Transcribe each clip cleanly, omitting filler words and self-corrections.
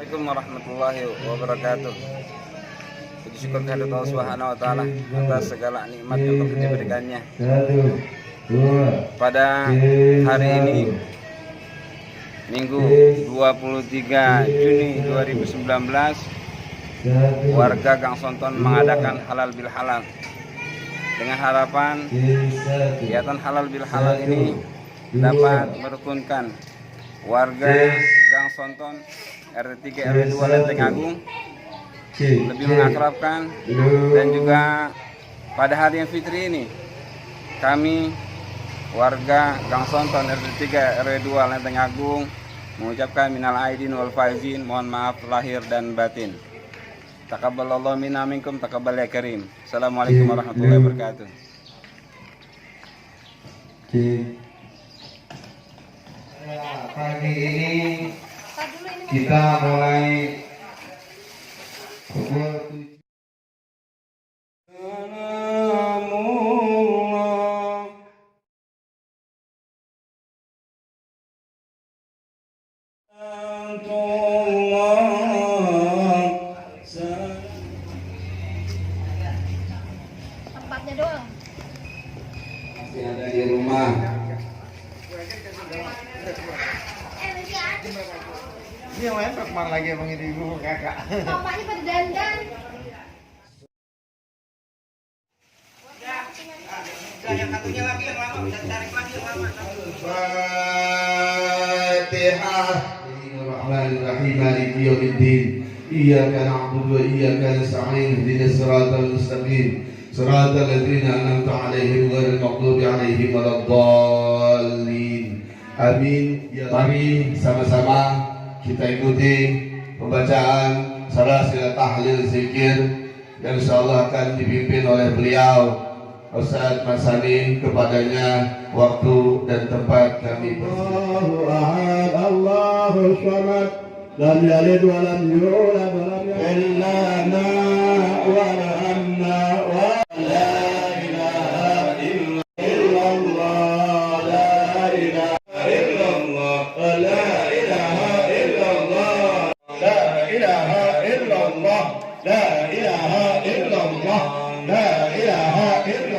Assalamualaikum warahmatullahi wabarakatuh. Puji syukur kehadirat Allah Subhanahu wa taala atas segala nikmat yang telah diberikannya. Pada hari ini Minggu 23 Juni 2019, warga Gang Sonton mengadakan halal bil halal dengan harapan kegiatan halal bil halal ini dapat merukunkan warga Gang Sonton RT 3 RW 2 Lenteng Agung, lebih mengakrabkan. Dan juga pada hari yang fitri ini kami warga Gang Sonton RT 3 RW 2 Lenteng Agung mengucapkan minal aidin wal faizin, mohon maaf lahir dan batin. Taqabbalallahu minna minkum taqabbal ya karim. Assalamualaikum warahmatullahi wabarakatuh. Pagi ini kita mulai pukul 7. Tempatnya doang. Masih ada di rumah. Ini yang lain kemana lagi emang ini ibu kakak? Bapaknya pada dandan. Yang satunya lagi yang lama, dan tarik lagi yang lama. Fatihah. Bismillahirrahmanirrahim. Maliki yaumiddin. Iyyaka na'budu wa iyyaka nasta'in. Ihdinas siratal mustaqim. Siratal ladzina an'amta 'alaihim ghairil maghdubi 'alaihim waladdallin. Amin. Mari sama-sama kita ikuti pembacaan salah tahlil zikir yang insyaallah akan dipimpin oleh beliau Ustaz Masani. Kepadanya waktu dan tempat kami. Allahu ahad, Allahu samad, lam yalid wa lam yulad wa lam yakul lahu kufuwan ahad. Wa la ilaha illallah, la ilaha illallah, la ilaha illallah, la ilaha illallah, la ilaha illallah, la ilaha illallah.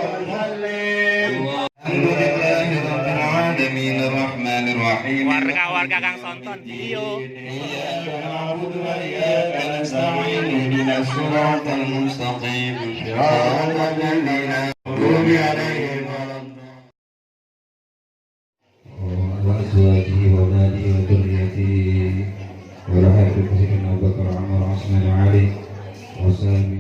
Warga-warga Gang Sonton video. Iyyaka na'budu wa iyyaka nasta'in. Ihdinas siratal mustaqim. Siratal ladzina an'amta 'alaihim wa azwajihi wa auladihi wa dhurriyyatihi wa la yakhluqu shay'an Abu Bakar Umar Utsman Ali wa sahbihi.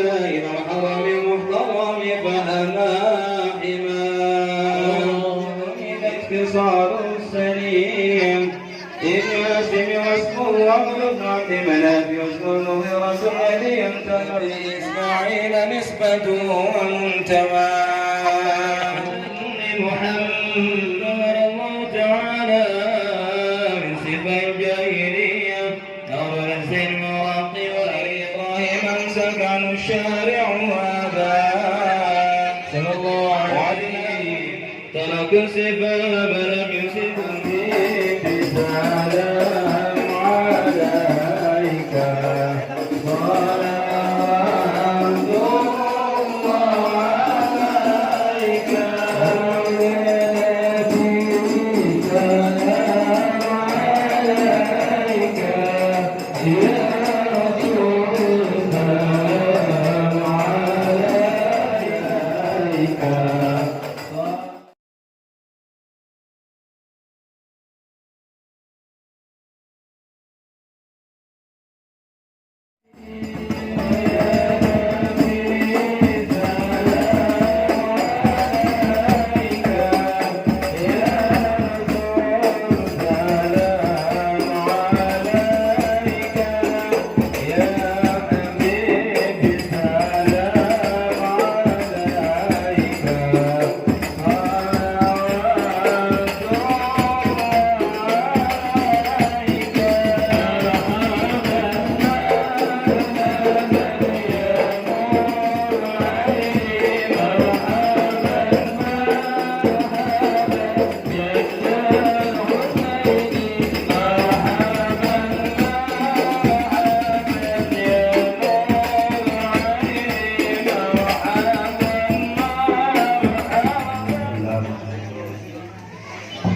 إلى الحرم المحترم فأنا حماه اختصار السليم إذ ياسم واسم الرجل عبد مناف يسكن رسول ينتمى لإسماعيل نسبته ومنتمى محمد الله تعالى من صفة الجاهلية أرز المرق وإبراهيم سكن الشارع وأباه صلى الله عليه ترك السباب لم يسب بسلام عليك صلاة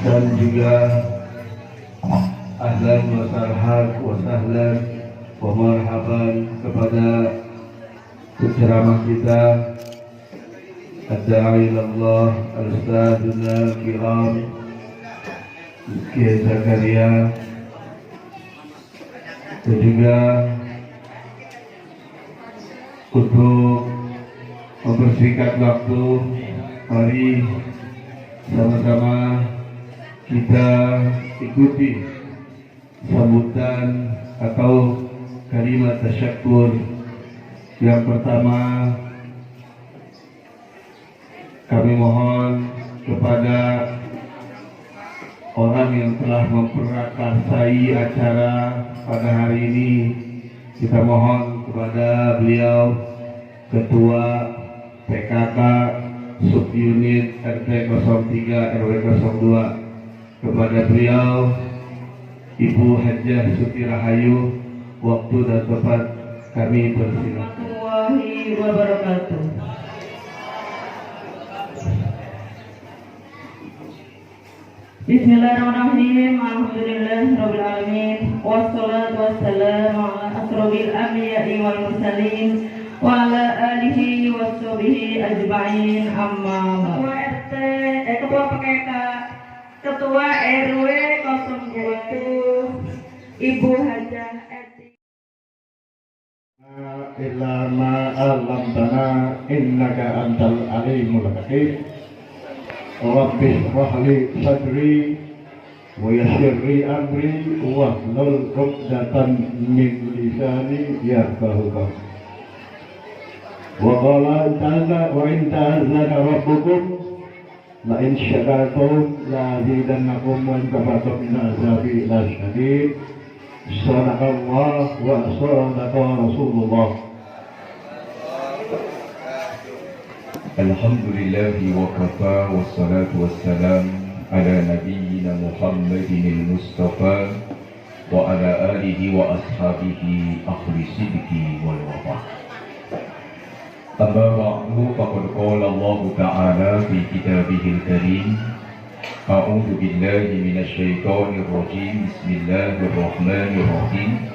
dan juga ahlan wa sarhan wa sahlan wa marhaban kepada penceramah kita ad-da'i ilallah al-ustadzuna kiram Kiai Zakaria, dan juga untuk mempersingkat waktu, mari sama-sama kita ikuti sambutan atau kalimat tasyakkur. Yang pertama, kami mohon kepada orang yang telah memprakarsai acara pada hari ini, kita mohon kepada beliau Ketua PKK Subunit RT 03 RW 02, kepada beliau Ibu Hajjah Suti Rahayu, waktu dan tempat kami persilakan. Warahmatullahi wabarakatuh. Bismillahirrahmanirrahim. Alhamdulillahirabbil alamin. Wassalatu wassalamu ala asrofil anbiya'i wal mursalin wa ala alihi washabihi ajma'in. Amma ba'd. Ketua PKK, Ketua RW 01 Ibu Hajjah illa ma 'allamtana innaka antal alimul hakim. Rabbi shrah li sadri wa yassir li amri wahlul 'uqdatam min lisani yafqahu qawli. Wa qala ta'ala wa in ta'azzana rabbukum la in syakartum la azidannakum wa in kafartum inna azabi lasyadid. Sadaqallah wa sadaqa Rasulullah. Alhamdulillahi wa kafa wassalatu wassalam ala nabiyyina Muhammadin al-Mustafa wa ala alihi wa ashabihi ahli sidqi wal wafa. Amma ba'du, faqad qala Allah ta'ala fi kitabihil karim, a'udzu billahi minasy syaithanir rajim, bismillahirrahmanirrahim.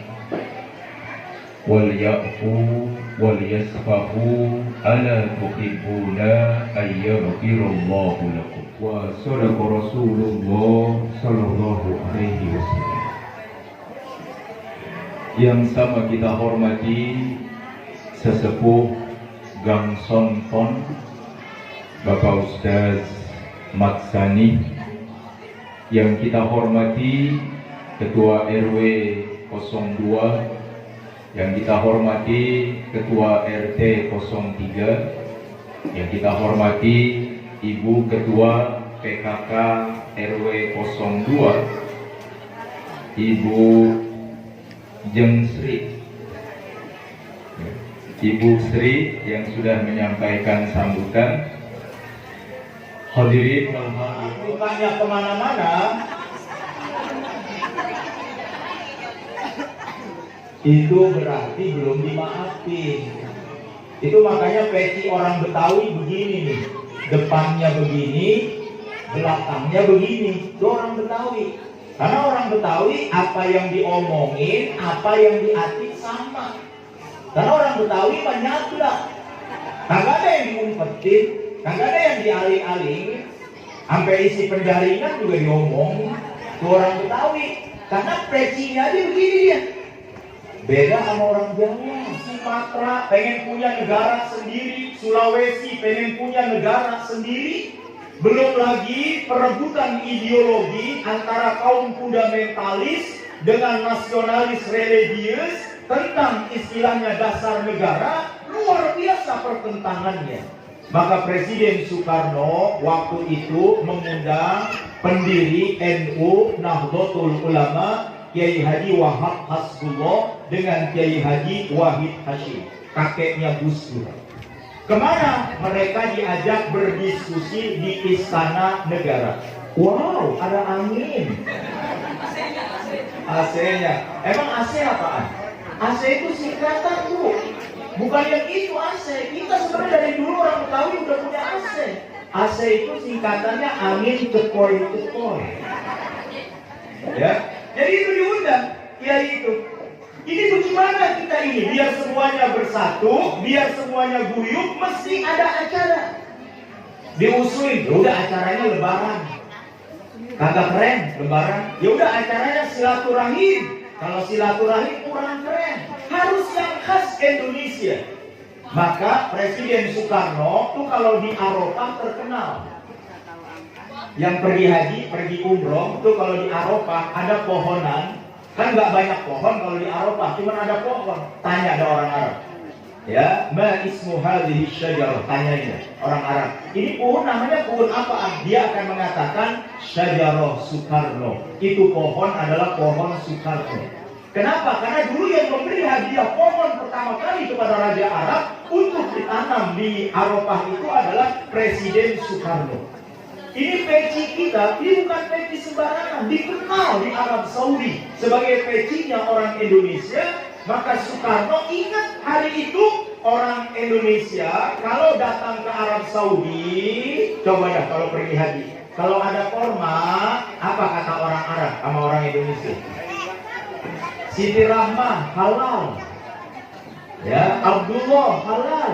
Wal ya'fu wal yasfahu ala tuhibbuna ay yaghfirallahu lakum. Wa sadaqa Rasulullah sallallahu alaihi wasallam. Yang sama kita hormati sesepuh Gang Sonton, Bapak Ustaz Matsani, yang kita hormati Ketua RW 02, yang kita hormati Ketua RT 03, yang kita hormati Ibu Ketua PKK RW 02, Ibu Jengsri, Ibu Sri yang sudah menyampaikan sambutan. Hadirin bukannya kemana-mana, itu berarti belum dimaafin. Itu makanya peci orang Betawi begini nih, depannya begini, belakangnya begini. Itu orang Betawi. Karena orang Betawi apa yang diomongin, apa yang diarti sama. Karena orang Betawi banyak lah, kagak ada yang diumpetin, kagak ada yang dialing-aling, sampai isi penjaringan juga diomong. Itu orang Betawi, karena precinya aja begini dia. Beda sama orang Jawa, Sumatera pengen punya negara sendiri, Sulawesi pengen punya negara sendiri. Belum lagi perebutan ideologi antara kaum fundamentalis dengan nasionalis religius tentang istilahnya dasar negara, luar biasa pertentangannya. Maka Presiden Soekarno waktu itu mengundang pendiri NU Nahdlatul Ulama Kiai Haji Wahab Hasbullah dengan Kiai Haji Wahid Hashim, kakeknya Gus Dur. Kemana? Mereka diajak berdiskusi di Istana Negara. Wow, ada angin. AC-nya. Emang AC apaan? AC itu singkatan tuh. Bukan yang itu AC. Kita sebenarnya dari dulu orang Betawi udah punya AC. AC itu singkatannya angin cekoy-cekoy. Ya. Jadi itu diundang. Ya itu. Ini bagaimana kita ini? Biar semuanya bersatu, biar semuanya guyup, mesti ada acara. Diusulin, udah acaranya lebaran. Kagak keren lebaran. Ya udah acaranya silaturahim. Kalau silaturahim kurang keren, harus yang khas Indonesia. Maka Presiden Soekarno tuh kalau di Arafah terkenal. Yang pergi haji, pergi umroh tuh kalau di Arafah ada pohonan. Kan nggak banyak pohon kalau di Arafah, cuma ada pohon. Tanya ada orang Arab. Ya, ma ismu hadhihi syajarah, tanyanya orang Arab. Ini pohon namanya pohon apaan? Dia akan mengatakan syajarah Soekarno. Itu pohon adalah pohon Soekarno. Kenapa? Karena dulu yang memberi hadiah pohon pertama kali kepada Raja Arab untuk ditanam di Arafah itu adalah Presiden Soekarno. Ini peci kita, ini bukan peci sembarangan, dikenal di Arab Saudi sebagai pecinya orang Indonesia. Maka Soekarno ingat hari itu orang Indonesia kalau datang ke Arab Saudi, coba ya kalau pergi haji, kalau ada korma, apa kata orang Arab sama orang Indonesia? Siti Rahmah halal, ya Abdullah halal,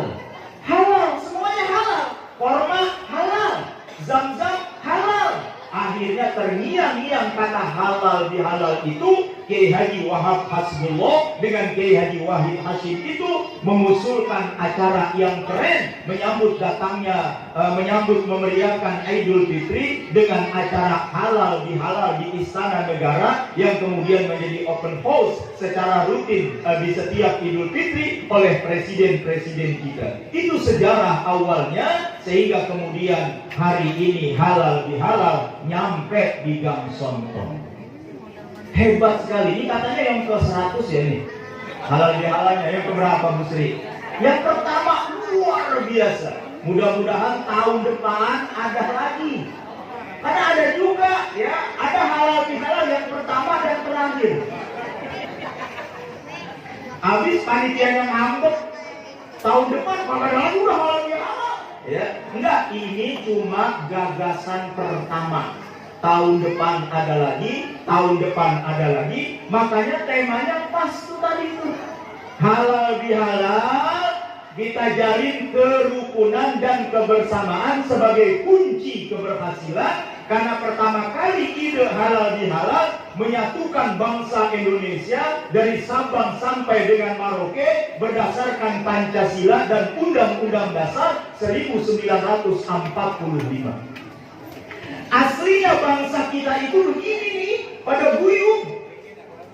halal semuanya halal, korma halal, Zam-zam halal. Akhirnya terngiang-ngiang kata halal bihalal itu. Kiai Haji Wahab Hasbullah dengan Kiai Haji Wahid Hashim itu mengusulkan acara yang keren menyambut datangnya, menyambut memeriahkan Idul Fitri dengan acara halal bihalal di Istana Negara yang kemudian menjadi open house secara rutin di setiap Idul Fitri oleh presiden-presiden kita. Itu sejarah awalnya sehingga kemudian hari ini halal bihalal nyampe di Gang Sonton. Hebat sekali, ini katanya yang ke-100 ya nih. Halal bihalalnya yang keberapa Bu Sri? Yang pertama luar biasa. Mudah-mudahan tahun depan ada lagi. Karena ada juga ya, ada halal bihalal yang pertama dan terakhir. Habis panitianya ngambek, tahun depan pakai lagi udah halal bihalal. Ya, enggak, ini cuma gagasan pertama. Tahun depan ada lagi, tahun depan ada lagi. Makanya temanya pas tuh tadi tuh. Halal bihalal, kita jalin kerukunan dan kebersamaan sebagai kunci keberhasilan. Karena pertama kali ide halal bihalal menyatukan bangsa Indonesia dari Sabang sampai dengan Merauke berdasarkan Pancasila dan Undang-Undang Dasar 1945. Aslinya bangsa kita itu begini nih, pada guyup.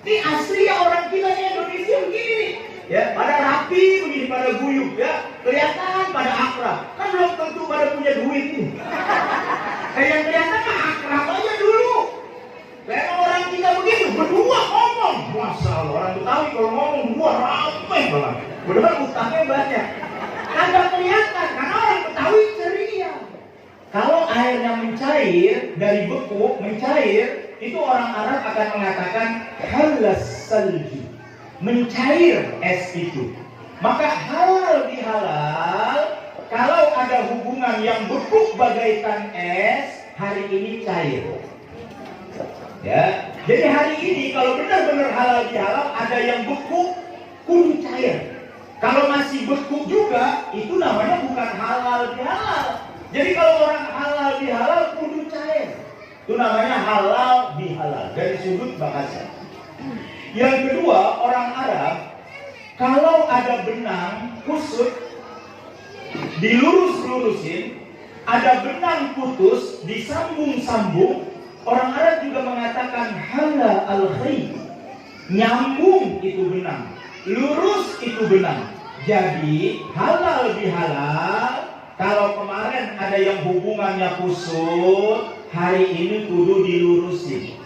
Ini aslinya orang kita di Indonesia begini nih. Ya, pada rapi begini, pada guyup ya, kelihatan pada akrab. Kan belum tentu pada punya duit nih. Yang kelihatan mah akrab aja dulu. Memang orang kita begitu, berdua ngomong. Masya Allah, orang Betawi kalau ngomong berdua ramai banget. Benar utangnya banyak. Kagak kelihatan, karena orang Betawi ceria. Kalau airnya mencair, dari beku mencair, itu orang Arab akan mengatakan halas salju. Mencair es itu. Maka halal bihalal, kalau ada hubungan yang beku bagaikan es, hari ini cair. Ya, jadi hari ini kalau benar-benar halal bihalal, ada yang beku, kudu cair. Kalau masih beku juga, itu namanya bukan halal bihalal. Jadi kalau orang halal bihalal, kudu cair. Itu namanya halal bihalal dari sudut bahasa. Yang kedua, orang Arab kalau ada benang kusut dilurus-lurusin, ada benang putus disambung-sambung, orang Arab juga mengatakan hala al-khay. Nyambung itu benang, lurus itu benang. Jadi halal bihalal, kalau kemarin ada yang hubungannya kusut, hari ini kudu dilurusin.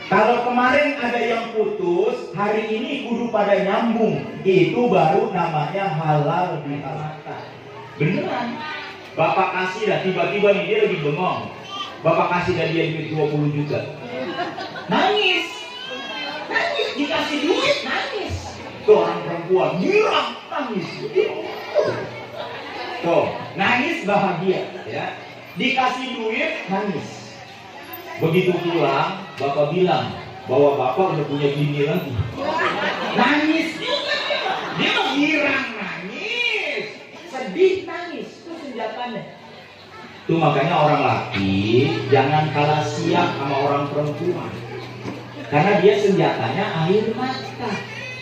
Kalau kemarin ada yang putus, hari ini kudu pada nyambung. Itu baru namanya halal bihalal. Beneran. Bapak kasih dah, tiba-tiba nih dia lagi bengong. Bapak kasih dah dia duit 20 juta. Nangis. Nangis, dikasih duit, nangis. Tuh orang perempuan, girang, nangis. Tuh, nangis bahagia. Ya. Dikasih duit, nangis. Begitu pulang, bapak bilang bahwa bapak udah punya bini lagi. Nangis juga dia mah girang nangis, sedih nangis, itu senjatanya. Itu makanya orang laki jangan kalah siap sama orang perempuan, karena dia senjatanya air mata.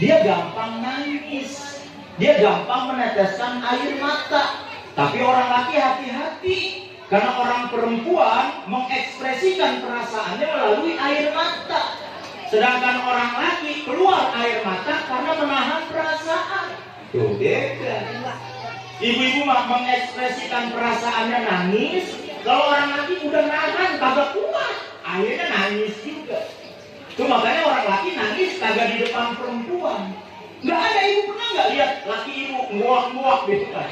Dia gampang nangis, dia gampang meneteskan air mata. Tapi orang laki hati-hati. Karena orang perempuan mengekspresikan perasaannya melalui air mata. Sedangkan orang laki keluar air mata karena menahan perasaan. Tuh beda. Ibu-ibu mah mengekspresikan perasaannya nangis. Kalau orang laki udah nahan kagak kuat, akhirnya nangis juga. Tuh makanya orang laki nangis kagak di depan perempuan. Nggak ada, ibu pernah nggak lihat laki ibu nguak-nguak gitu kan?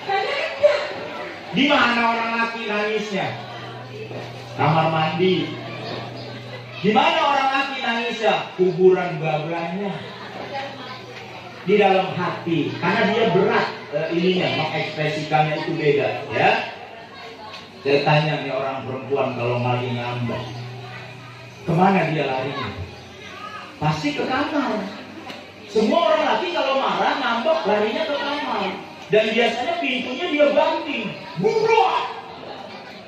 Kagak ada. Di mana orang laki nangisnya? Kamar mandi. Di mana orang laki nangisnya? Kuburan babanya. Di dalam hati, karena dia berat ininya, mengekspresikannya itu beda, ya. Saya tanya nih orang perempuan kalau lagi ngambek, kemana dia larinya? Pasti ke kamar. Semua orang laki kalau marah ngambek larinya ke kamar. Dan biasanya pintunya dia banting, buruan.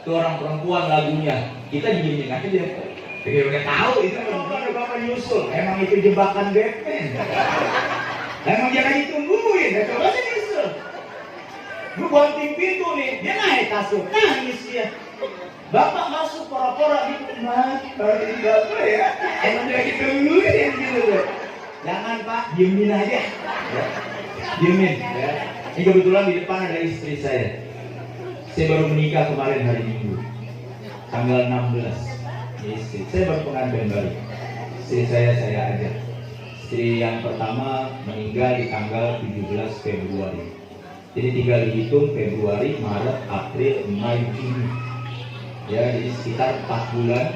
Itu orang perempuan lagunya. Kita diemin aja dia. Jadi udah tahu itu ada bapak nyusul. Emang itu jebakan Batman. Emang dia lagi tungguin. Ya coba aja nyusul. Gue banting pintu nih, dia naik kasur, nangis dia. Bapak masuk pora-pora di rumah. Bapak ya. Emang dia lagi tungguin gitu. Jangan Pak, diemin aja. Diemin. Ya. Ini kebetulan di depan ada istri saya. Saya baru menikah kemarin hari Minggu, tanggal 16. Istri saya baru pengantin baru. Istri saya ajak. Istri yang pertama meninggal di tanggal 17 Februari. Jadi tinggal dihitung Februari, Maret, April, Mei, Juni. Ya, jadi sekitar 4 bulan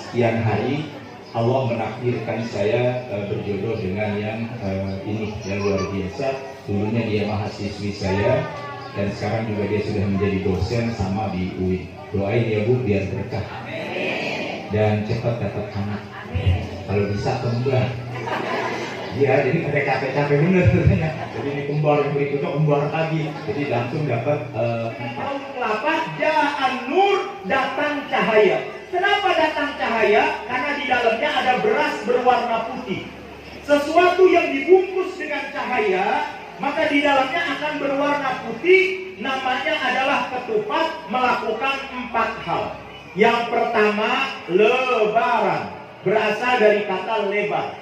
sekian hari Allah menakdirkan saya berjodoh dengan yang ini yang luar biasa. Dulunya dia mahasiswi saya dan sekarang juga dia sudah menjadi dosen sama di UIN. Doain ya Bu biar berkah dan cepat dapat anak. Kalau bisa kembar. Ya, jadi ada capek-capek bener katanya. Jadi ini kembar, yang berikutnya kembar lagi. Jadi langsung dapat tahun kelapa, ja'an nur, datang cahaya. Kenapa datang cahaya? Karena di dalamnya ada beras berwarna putih. Sesuatu yang dibungkus dengan cahaya, maka di dalamnya akan berwarna putih. Namanya adalah ketupat, melakukan 4 hal. Yang pertama, lebaran. Berasal dari kata lebar.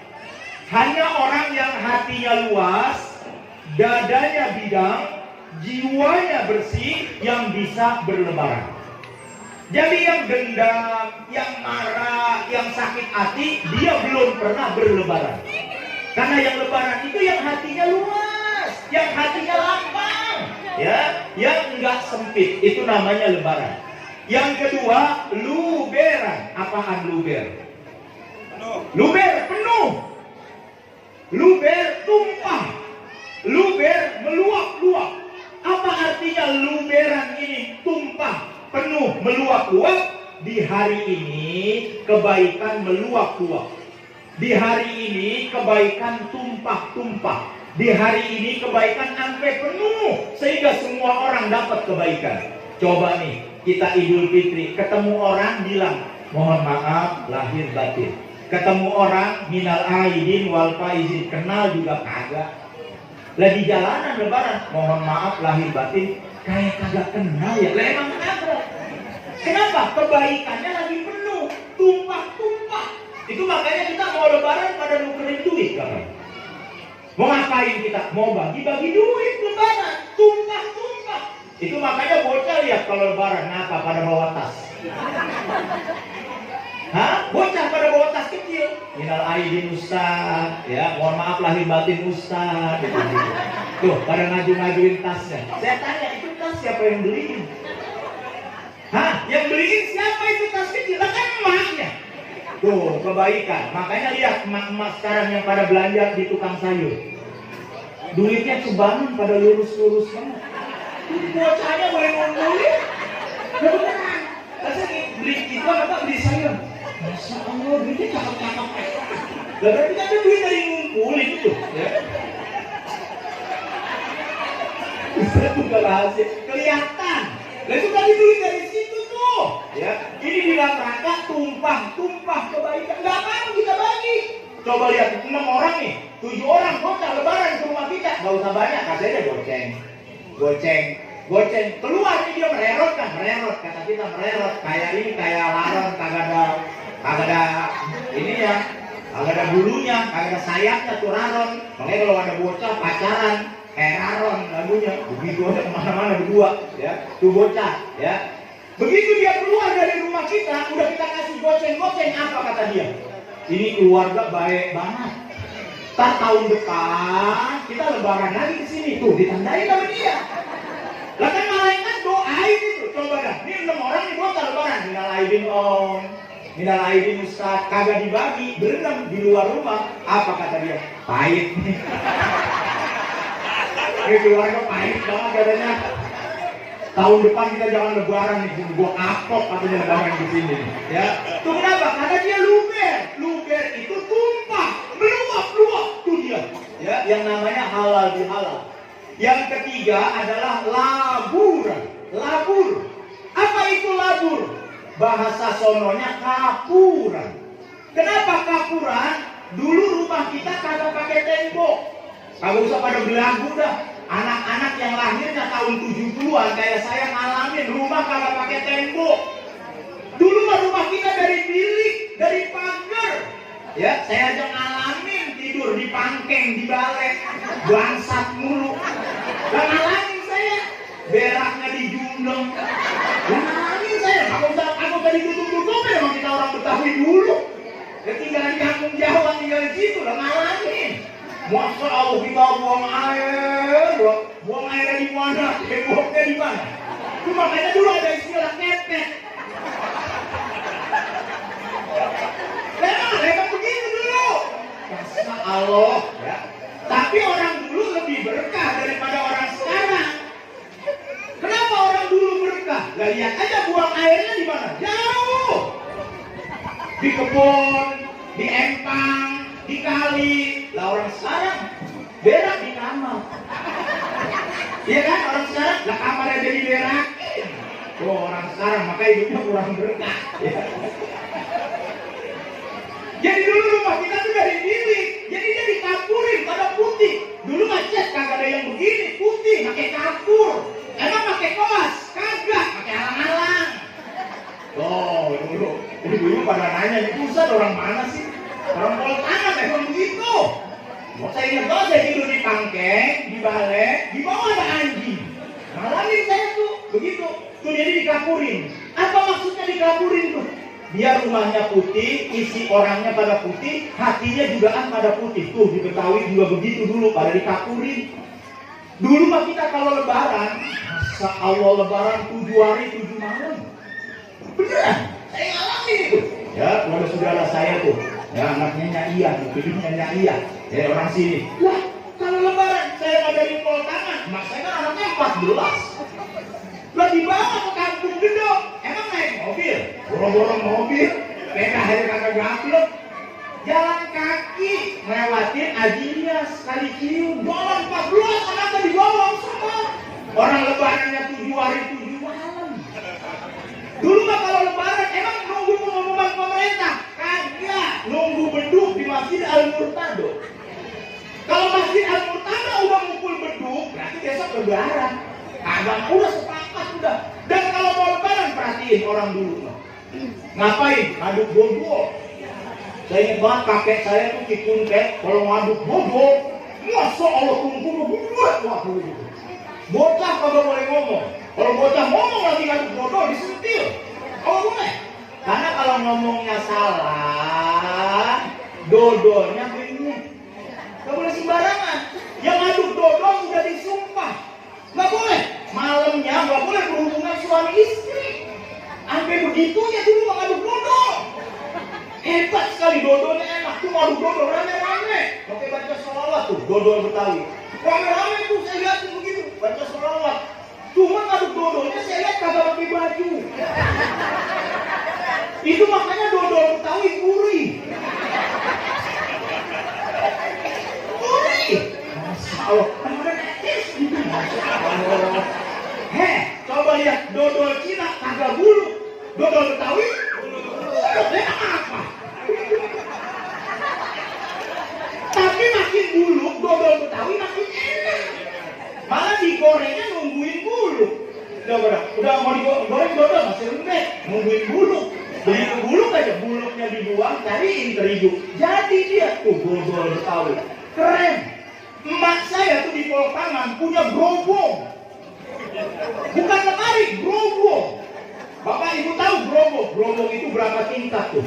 Hanya orang yang hatinya luas, dadanya bidang, jiwanya bersih, yang bisa berlebaran. Jadi yang dendam, yang marah, yang sakit hati, dia belum pernah berlebaran. Karena yang lebaran itu yang hatinya luas, yang hatinya lapang, ya, yang enggak sempit, itu namanya lebaran. Yang kedua, luberan. Apaan luber? Luber penuh. Luber tumpah. Luber meluap-luap. Apa artinya luberan ini? Tumpah, penuh, meluap-luap. Di hari ini kebaikan meluap-luap. Di hari ini kebaikan tumpah-tumpah. Di hari ini kebaikan sampai penuh, sehingga semua orang dapat kebaikan. Coba nih, kita Idul Fitri, ketemu orang bilang, mohon maaf lahir batin. Ketemu orang, minal aidin wal faizin, kenal juga kagak. Lah di jalanan lebaran, mohon maaf lahir batin, kayak kagak kenal ya. Lah emang kagak. Kenapa? Kebaikannya lagi penuh, tumpah-tumpah. Itu makanya kita mau lebaran pada nukerin duit kan? Mau ngapain kita? Mau bagi-bagi duit lebaran, tumpah-tumpah. Itu makanya bocah lihat kalau lebaran ngapa pada bawa tas. Hah? Bocah pada bawa tas kecil. Minal aidin ustaz, ya, mohon maaf lahir batin ustaz. Gitu. Tuh, pada ngaju-ngajuin tasnya. Saya tanya, itu tas siapa yang beliin? Hah? Yang beliin siapa itu tas kecil? Lah kan emaknya. Tuh, kebaikan. Makanya lihat emak-emak sekarang yang pada belanja di tukang sayur. Duitnya cebangan pada lurus-lurus banget. Bocahnya boleh ngumpulin. Beneran. Rasanya beli itu apa? Beli sayur. Masya Allah, duitnya cakep-cakep. Lah berarti kan ada duit dari ngumpulin itu. Ya. Bisa buka rahasia. Kelihatan. Lah itu tadi duit dari situ tuh. Ya. Ini bilang rangka tumpah kebaikan. Gak mau kita bagi. Coba lihat 6 orang nih, 7 orang bocah lebaran ke rumah kita. Gak usah banyak, katanya goceng. Keluar nih dia mererot. Kata kita mererot. Kayak ini, kayak laron, kagak ada ini ya, kagak ada bulunya, kagak ada sayapnya tuh raron. Makanya kalau ada bocah pacaran, kayak raron lagunya. Begitu aja kemana-mana berdua, ya. Tuh bocah, ya. Begitu dia keluar dari rumah kita, udah kita kasih goceng, apa kata dia? Ini keluarga baik banget. Ntar tahun depan kita lebaran lagi di sini, tuh ditandain sama dia. Lah kan malaikat doain itu, coba dah. Ini 6 orang nih bocah lebaran, minal aidin om, minal aidin ustaz, kagak dibagi, berenam di luar rumah. Apa kata dia? Pahit nih. Ini keluarga pahit banget katanya. Tahun depan kita jangan lebaran nih, gua kapok katanya lebaran di sini. Ya, tuh kenapa? Karena dia luber itu tumpah, meluap-luap, tuh dia. Ya, yang namanya halal bihalal. Yang ketiga adalah labur. Apa itu labur? Bahasa sononya kapuran. Kenapa kapuran? Dulu rumah kita kagak pakai tembok. Kagak usah pada belagu dah. Anak-anak yang lahirnya tahun 70-an kayak saya ngalamin rumah kagak pakai tembok. Dulu rumah kita dari bilik, dari pagar. Ya, saya aja ngalamin tidur di pangkeng, di balai, bangsat mulu. Dan ngalamin saya, beraknya di jundeng. Ngalamin saya, aku usah ditutup-tutup ya, emang kita orang Betawi dulu. Ketinggalan di kampung Jawa, tinggal di situ, udah ngalamin. Masa Allah kita buang airnya di mana? Buangnya di mana? Itu makanya dulu ada istilah kepet. Memang begitu dulu. Masa Allah, ya. Tapi orang dulu lebih berkah daripada orang sekarang. Kenapa orang dulu berkah? Lah lihat aja buang airnya di mana? Jauh. Di kebun, di empang, di kali. Lah orang sekarang berak di kamar. Iya kan, orang sekarang lah kamarnya jadi berakin. Oh, orang sekarang makanya hidupnya kurang berkah. Ya. rumah kita tuh dari bilik, jadi dia dikampurin pada putih. Dulu macet kagak ada yang begini, putih, pakai kapur. Emang pakai koas? Kagak, pakai alang-alang. Oh, dulu pada nanya, ini pusat orang mana sih? Orang Pol Tangan emang begitu. Saya ingat banget saya tidur di pangkeng, di balai, di bawah ada anjing. Ngalamin saya tuh, begitu. Tuh jadi dikapurin. Apa maksudnya dikapurin tuh? Biar rumahnya putih, isi orangnya pada putih, hatinya juga pada putih. Tuh di Betawi juga begitu dulu, pada dikapurin. Dulu mah kita kalau lebaran, masa Allah lebaran 7 hari 7 malam. Beneran, saya ngalamin itu. Ya, kepada saudara saya tuh, ya anaknya Nyaiyah, hidupnya Nyaiyah, ya orang sini. Wah, kalau lebaran saya nggak dari Pol Tangan, mak saya kan anaknya 14. Lah dibawa ke Kampung Gedong, emang naik mobil, borong-borong mobil, mereka hari kagak gaplek. Jalan kaki ngelewatin Ajinya sekali cium, jalan 14 anaknya dibawa sama. Orang lebarannya 7 hari 7 malam. Dulu mah kalau lebaran emang nunggu pengumuman pemerintah, kagak, nunggu beduk di Masjid Al-Murtado. Kalau Masjid Al-Murtado udah ngumpul beduk, berarti besok lebaran. Kagak, udah sepakat udah. Dan kalau mau lebaran perhatiin orang dulu mah. Ngapain? Ngaduk bodol. Saya ingat banget kakek saya tuh Cikuntet, kalau ngaduk bodol, masa Allah tunggu buat waktu itu. Bocah kagak boleh ngomong. Kalau bocah ngomong lagi ngaduk bodol disentil. Oh boleh. Karena kalau ngomongnya salah, dodolnya benyek. Gak boleh sembarangan. Yang ngaduk dodol sudah disumpah. Gak boleh. Malamnya gak boleh berhubungan suami istri. Sampai begitunya dulu mengaduk dodol. Hebat sekali, dodolnya enak. Tuh ngaduk dodol rame-rame. Pakai baca sholawat tuh, dodol Betawi. Rame-rame tuh saya lihat tuh begitu, baca sholawat. Cuma ngaduk dodolnya saya lihat kagak pakai baju. Itu makanya dodol Betawi gurih. Gurih. Masya Allah. Coba lihat dodol Cina kagak bulu. Dodol Betawi buluknya apa? Tapi makin buluk dodol Betawi makin enak. Malah digorengnya nungguin buluk. Udah mau digoreng dodol masih lembek, nungguin buluk. Begitu buluk aja, buluknya dibuang, cariin terigu. Jadi dia tuh dodol Betawi. Keren. Emak saya tuh di Pol Tangan punya gerobong. Bukan lemari, gerobong. Bapak ibu tahu gerobong? Gerobong itu berapa tingkat tuh?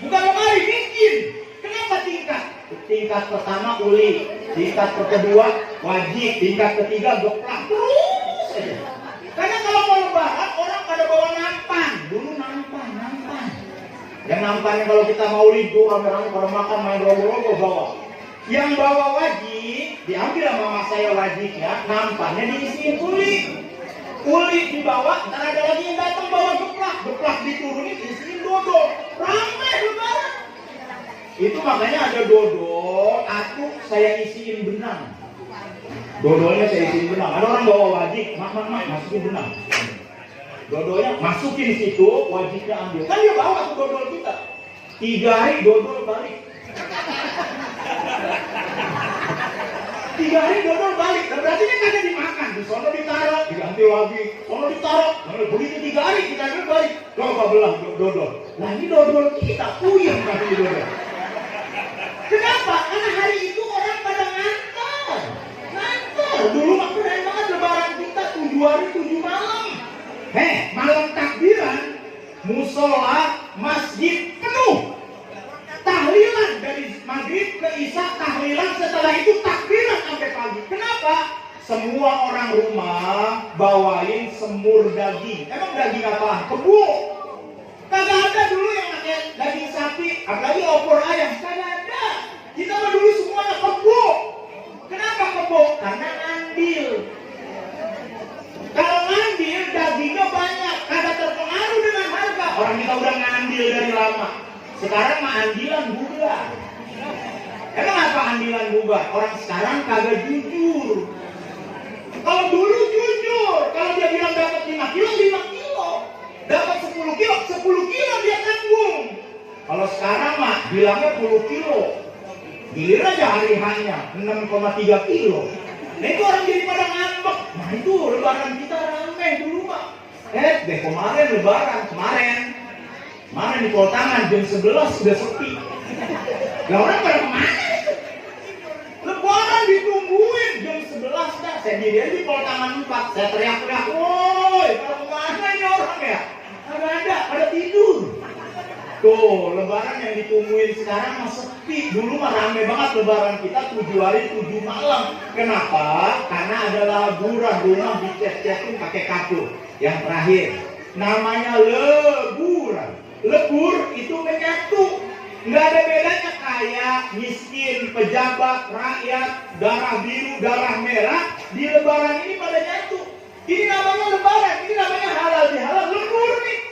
Bukan lemari, bikin. Kenapa tingkat? Tingkat pertama uli, tingkat kedua wajib, tingkat ketiga geplak. Terus aja. Karena kalau mau lebaran orang pada bawa nampan. Dulu nampan. Yang nampannya kalau kita mau lidu rame-rame pada makan main robo-robo bawa. Yang bawa wajib, diambil sama mama saya wajibnya, nampannya diisiin kulit. Kulit dibawa, ntar ada lagi yang datang bawa geplak diturunin, diisiin dodol. Ramai lebaran. Itu makanya ada dodol, aku saya isiin benang. Dodolnya saya isiin benang. Ada orang bawa wajib, mak, masukin benang. Dodolnya masukin situ, wajibnya ambil. Kan dia bawa tuh dodol kita. 3 hari dodol balik. 3 hari dodol balik, berarti kan kagak dimakan. Di sono ditaruh, diganti lagi, sono ditaruh. Begitu 3 hari kita balik. Coba belah dodol. Nah ini dodol kita puyeng kasih dodol. Kenapa? Karena hari itu orang pada ngantor. Dulu mah keren banget lebaran kita 7 hari 7 malam. Malam takbiran, musola, masjid penuh. Tahlilan dari maghrib ke isya, tahlilan, setelah itu takbiran sampai pagi. Kenapa? Semua orang rumah bawain semur daging. Emang daging apa? Kebo. Kagak ada dulu yang pakai daging sapi, apalagi opor ayam. Kagak ada. Kita mah dulu semuanya kebo. Kenapa kebo? Karena ngambil. Kalau ngambil dagingnya banyak, kagak terpengaruh dengan harga. Orang kita udah ngambil dari lama. Sekarang mah andilan bubar. Emang apa andilan bubar? Orang sekarang kagak jujur. Kalau dulu jujur, kalau dia bilang dapat 5 kilo, 5 kilo. Dapat 10 kilo, 10 kilo dia tanggung. Kalau sekarang mah bilangnya 10 kilo. Gilir aja hari hanya 6,3 kilo. Nah itu orang jadi pada ngambek. Nah itu lebaran kita ramai dulu mah. Kemarin lebaran kemarin di Koltangan jam 11 sudah sepi. Lah orang pada kemana? Lebaran ditungguin jam 11 dah. Saya diri di Koltangan 4. Saya teriak-teriak, woi, kalau kemana ini orang ya? Ada tidur. Tuh, lebaran yang ditungguin sekarang mah sepi. Dulu mah rame banget lebaran kita 7 hari 7 malam. Kenapa? Karena ada laburan, rumah dicet-cetin pakai kapur. Yang terakhir, namanya leburan. Lebur itu menyatu. Nggak ada bedanya kaya, miskin, pejabat, rakyat, darah biru, darah merah. Di lebaran ini pada nyatu. Ini namanya lebaran, ini namanya halal bihalal, lebur nih.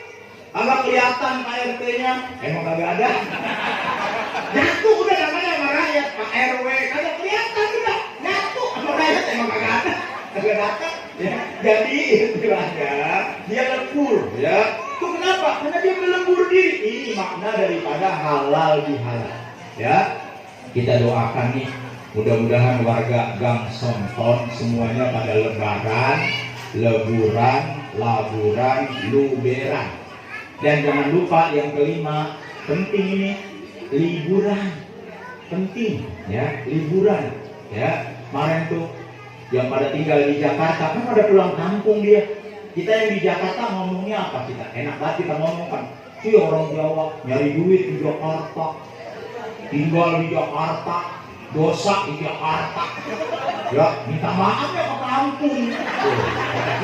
Agak kelihatan KRT-nya, emang kagak ada. Nyatu udah namanya sama rakyat, Pak RW, kagak kelihatan udah. Nyatu sama rakyat, emang kagak ada. Kagak datang. Ya. Jadi istilahnya dia lebur, ya. Itu kenapa? Karena dia melebur diri. Ini makna daripada halal bihalal. Ya, kita doakan nih. Mudah-mudahan warga Gang Sonton semuanya pada lebaran, leburan, laburan, luberan. Dan jangan lupa yang kelima, penting ini, liburan. Penting, ya, liburan. Ya, kemarin tuh yang pada tinggal di Jakarta kan pada pulang kampung dia. Kita yang di Jakarta ngomongnya apa kita? Enak banget kita ngomong kan. Si orang Jawa nyari duit di Jakarta, tinggal di Jakarta, dosa di Jakarta. Ya, minta maaf ya ke kampung. Kata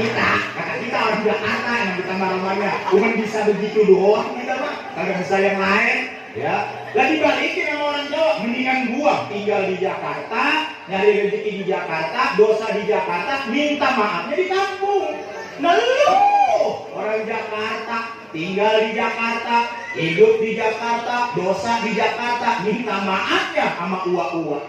kita orang Jakarta yang kita marah-marahnya. Bukan bisa begitu doang kita mah. Kagak bisa yang lain. Ya, lah dibalikin sama orang Jawa, mendingan gua tinggal di Jakarta, nyari rezeki di Jakarta, dosa di Jakarta, minta maafnya di kampung. Nah lu orang Jakarta, tinggal di Jakarta, hidup di Jakarta, dosa di Jakarta, minta maafnya sama uak-uak.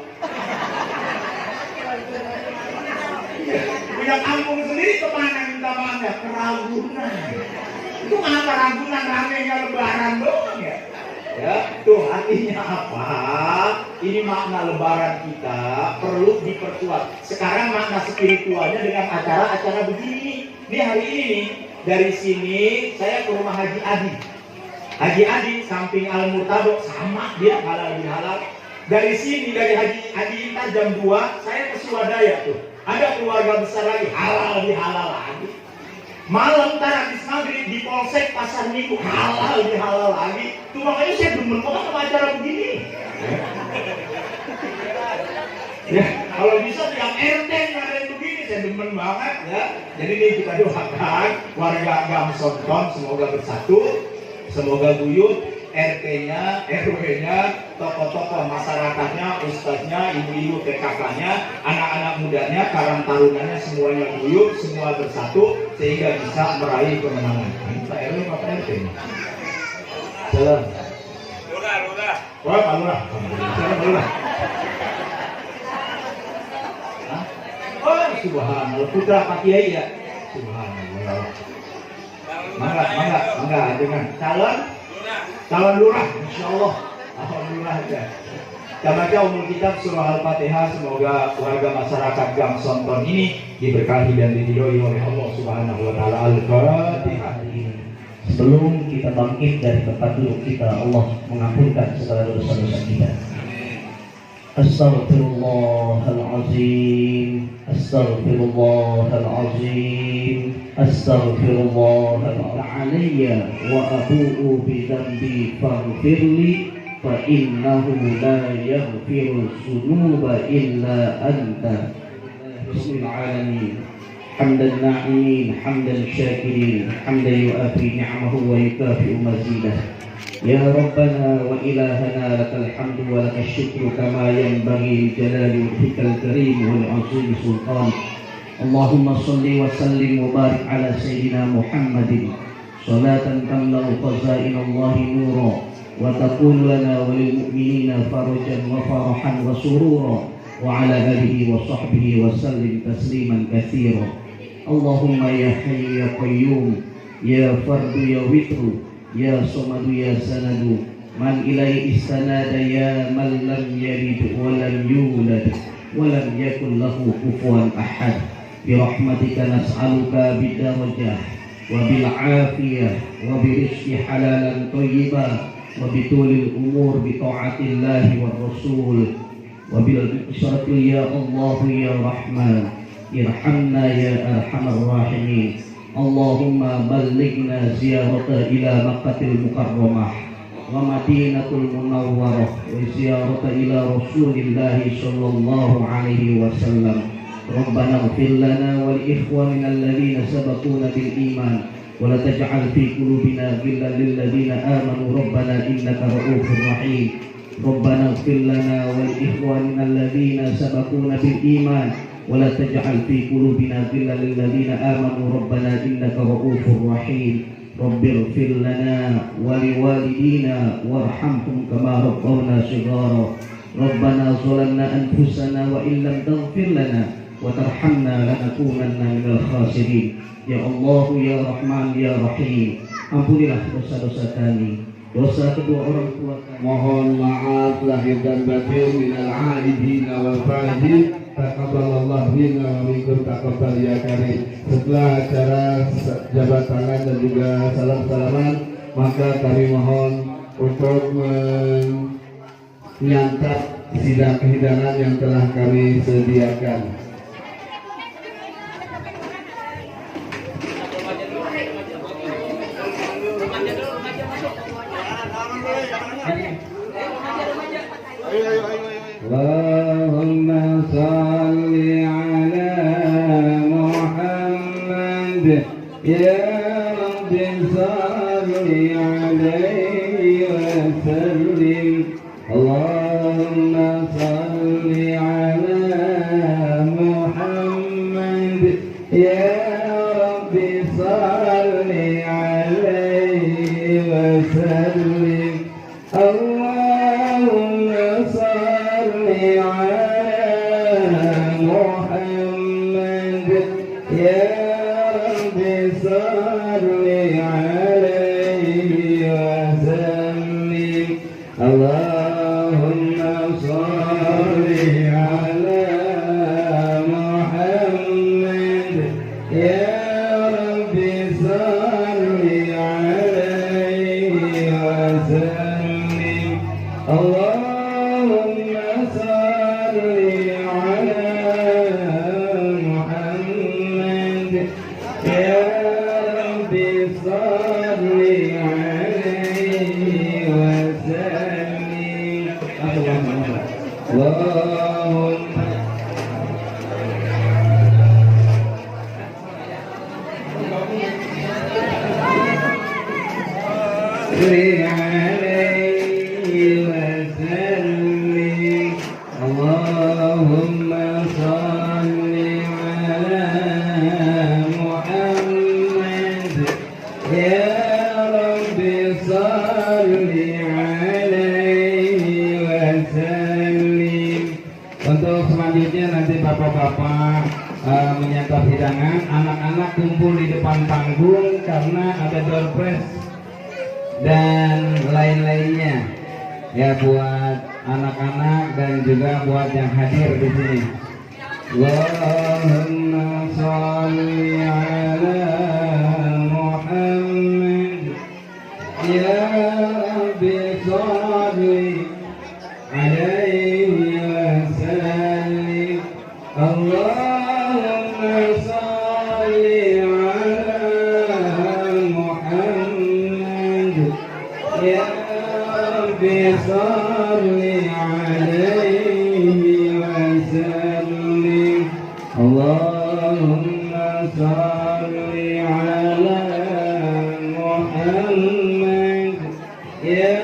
Punya kampung sendiri kemana minta maafnya? Ke Ragunan. Itu ngapa Ragunan ramenya lebaran doang ya? Ya, tuh artinya apa? Ini makna lebaran kita perlu diperkuat. Sekarang makna spiritualnya dengan acara-acara begini. Ini hari ini dari sini saya ke rumah Haji Adi. Haji Adi samping Al Murtado sama dia halal bihalal. Dari sini dari Haji Adi Intar jam 2 saya ke Swadaya tuh. Ada keluarga besar lagi halal bihalal lagi. Malam ntar habis maghrib di Polsek Pasar Minggu halal bihalal lagi. Tuh makanya saya demen banget sama acara begini. Ya, kalau bisa yang RT ngadain begini saya demen banget ya. Jadi ini kita doakan warga Gang Sonton semoga bersatu, semoga guyup, RT-nya, RW-nya, tokoh-tokoh masyarakatnya, ustadznya, ibu-ibu PKK-nya, anak-anak mudanya, karang tarunanya semuanya guyup, semua bersatu sehingga bisa meraih kemenangan. Ini Pak RW apa RT-nya? Salam. Lurah. Wah, Pak Lurah. Salam Lurah. Oh, subhanallah. Putra Pak Kiai ya. Subhanallah. Mangga, dengan calon lurah, insya Allah. Alhamdulillah aja. Kita baca umul kitab surah Al-Fatihah. Semoga warga masyarakat Gang Sonton ini diberkahi dan diridhoi oleh Allah Subhanahu wa taala. Al-Fatihah. Sebelum kita bangkit dari tempat duduk kita, Allah mengampunkan segala dosa-dosa kita. Astaghfirullahalazim, astaghfirullahalazim, astaghfirullahalazim alayya wa abu'u bidambi faghfirli fa innahu la yaghfiru dzunuba illa anta. Bismillahirrahmanirrahim. Hamdan na'imin, hamdan syakirin, hamdan yu'afi ni'amahu wa yukafi'u mazidah. Ya Rabbana wa ilahana lakal hamdu wa lakal syukru kama yanbaghi jalali wajhikal karim wal 'azimi sultan. Allahumma salli wa sallim wa barik ala sayyidina Muhammadin salatan tamla'u khazain Allahi nura wa takunu lana wa lil mu'minina farajan wa farahan wa surura wa ala alihi wa sahbihi wa sallim tasliman katsira. Allahumma ya hayyu ya qayyum ya fardu ya witru ya somadu ya sanadu من إليه استناد يا من لم يلد ولم يولد ولم يكن له كفوا أحد برحمتك نسألك بالدرجة وبالعافية وبرزق حلالا طيبا وبطول الأمور بطاعة الله والرسول وبالإشرة يا الله يا رحمن ارحمنا يا أرحم الراحمين. اللهم بلغنا زيارة إلى مكة المكرمة ومدينة المنورة وزيارة إلى رسول الله صلى الله عليه وسلم. ربنا اغفر لنا ولإخواننا الذين سبقونا بالإيمان ولا تجعل في قلوبنا غلا للذين آمنوا ربنا إنك رؤوف رحيم. ربنا اغفر لنا ولإخواننا الذين سبقونا بالإيمان ولا تجعل في قلوبنا غلا للذين آمنوا ربنا إنك رؤوف رحيم. رب اغفر لنا ولوالدينا وارحمهم كما ربونا صغارا. ربنا ظلمنا أنفسنا وإن لم تغفر لنا وترحمنا لنكونن من الخاسرين. Ya Allah, ya Rahman, ya Rahim, ampunilah dosa-dosa kami, dosa kedua orang tua kami. Mohon maaf lahir dan batin minal aidin wal faizin. Taqabbalallahu minna wa minkum taqabbal ya karim. Setelah acara jabat tangan dan juga salam-salaman, maka kami mohon untuk menyantap sidang kehidangan yang telah kami sediakan. Allahumma salli ala Muhammad ya Rabbi salli alaihi wa sallim. Allahumma salli ala Muhammad ya Rabbi salli alaihi wa sallim. Allahumma salli ala Muhammad ya Rabbi salli alaihi wa sallim. Allahumma salli ala Muhammad ya Rabbi salli alaihi wa sallim. Allahumma salli ala Muhammad ya Rabbi salli alaihi wa sallim. Allahumma salli alaihi wa sallim. Allahumma salli ala Muhammad ya Rabbi salli alaihi wa sallim. Untuk selanjutnya nanti bapak-bapak menyantap hidangan, anak-anak kumpul di depan panggung karena ada door prize dan lain-lainnya ya, buat anak-anak dan juga buat yang hadir di sini. Allahumma shalli ala Muhammad ya Rabbi shalli alaihi wa sallim. Allahumma shalli ala Muhammad ya Rabbi salli alaihi wa sallim. Allahumma salli ala Muhammad ya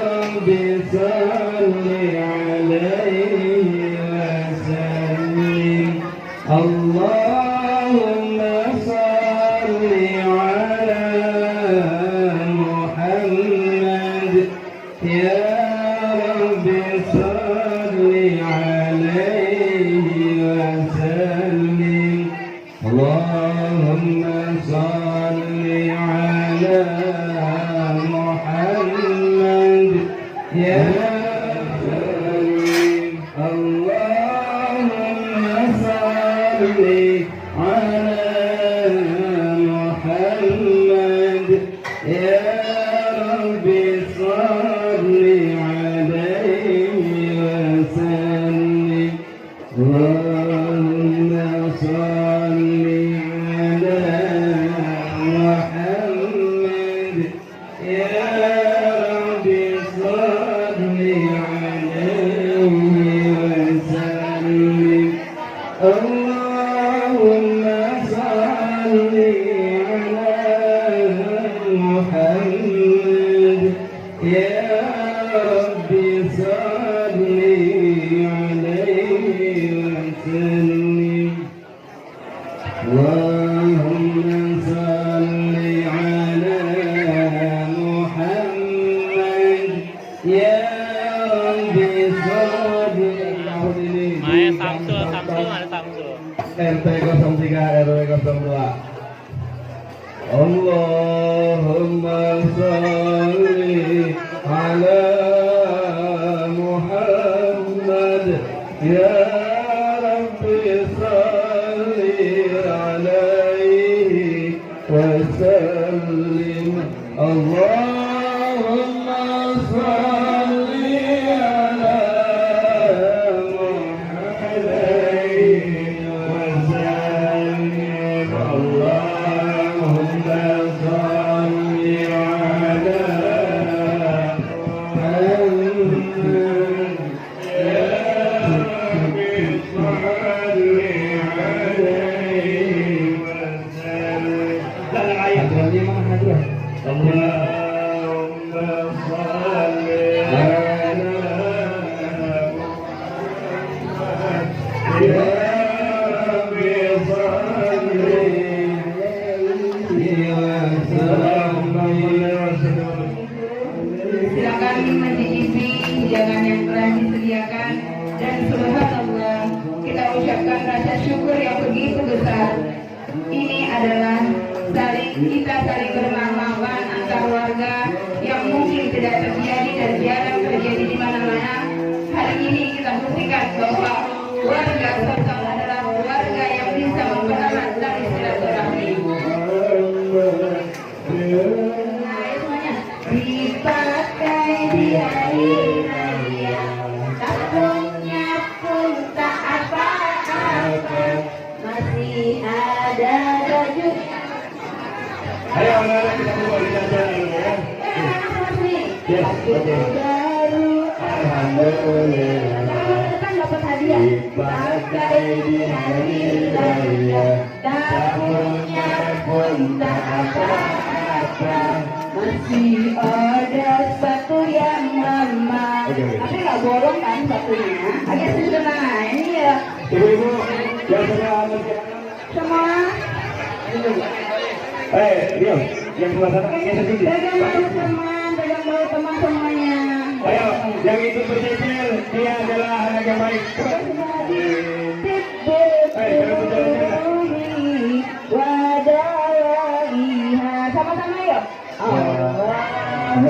Rabbi salli alaihi wa sallim. Allahumma salli ala Muhammad ya Rabbi salli alaihi wa sallim. Allahumma salli ala Muhammad Ya Salim Allahumma salli ala Muhammad Ya Rabbi salli alaihi wa sallim Allahumma salli ala Muhammad Ya Rabbi salli alaihi wa sallim Allahumma salli ala Muhammad Ya Rabbi salli alaihi wa sallim Allahumma salli ala Muhammad Ya Rabbi salli Main Samsul ada Samsul. RT 03 RW 02 Allahumma salli ala Muhammad Ya Rabbi salli alaihi wa sallim Allahumma salli ala Muhammad wa sallim Allahumma salli ala Silakan mencicipi hidangan yang telah disediakan dan subhanallah kita ucapkan rasa syukur yang begitu besar. Ini adalah kita saling bermaaf-maafan antar warga yang mungkin tidak terjadi dan jarang terjadi di mana-mana. Hari ini kita buktikan bahwa warga Sulsel adalah warga yang bisa mempererat tali silaturahmi. Dipakai di hari raya, takutnya pun tak apa-apa, masih ada baju. Ayo anak-anak kita keluar di jalan ya. Baju baru, alhamdulillah. Kan dapat hadiah. Dipakai di hari raya, takutnya pun tak apa-apa. Masih ada sepatu yang lama, tapi nggak bolong kan sepatunya? Agak sederhana ini ya. Ibu-ibu, yang semua Semua. Rio, yang sebelah sana, yang sendiri. Pegang bahu teman semuanya. Ayo, yang itu bercicil, dia adalah anak yang baik. Sama-sama yuk. Allahumma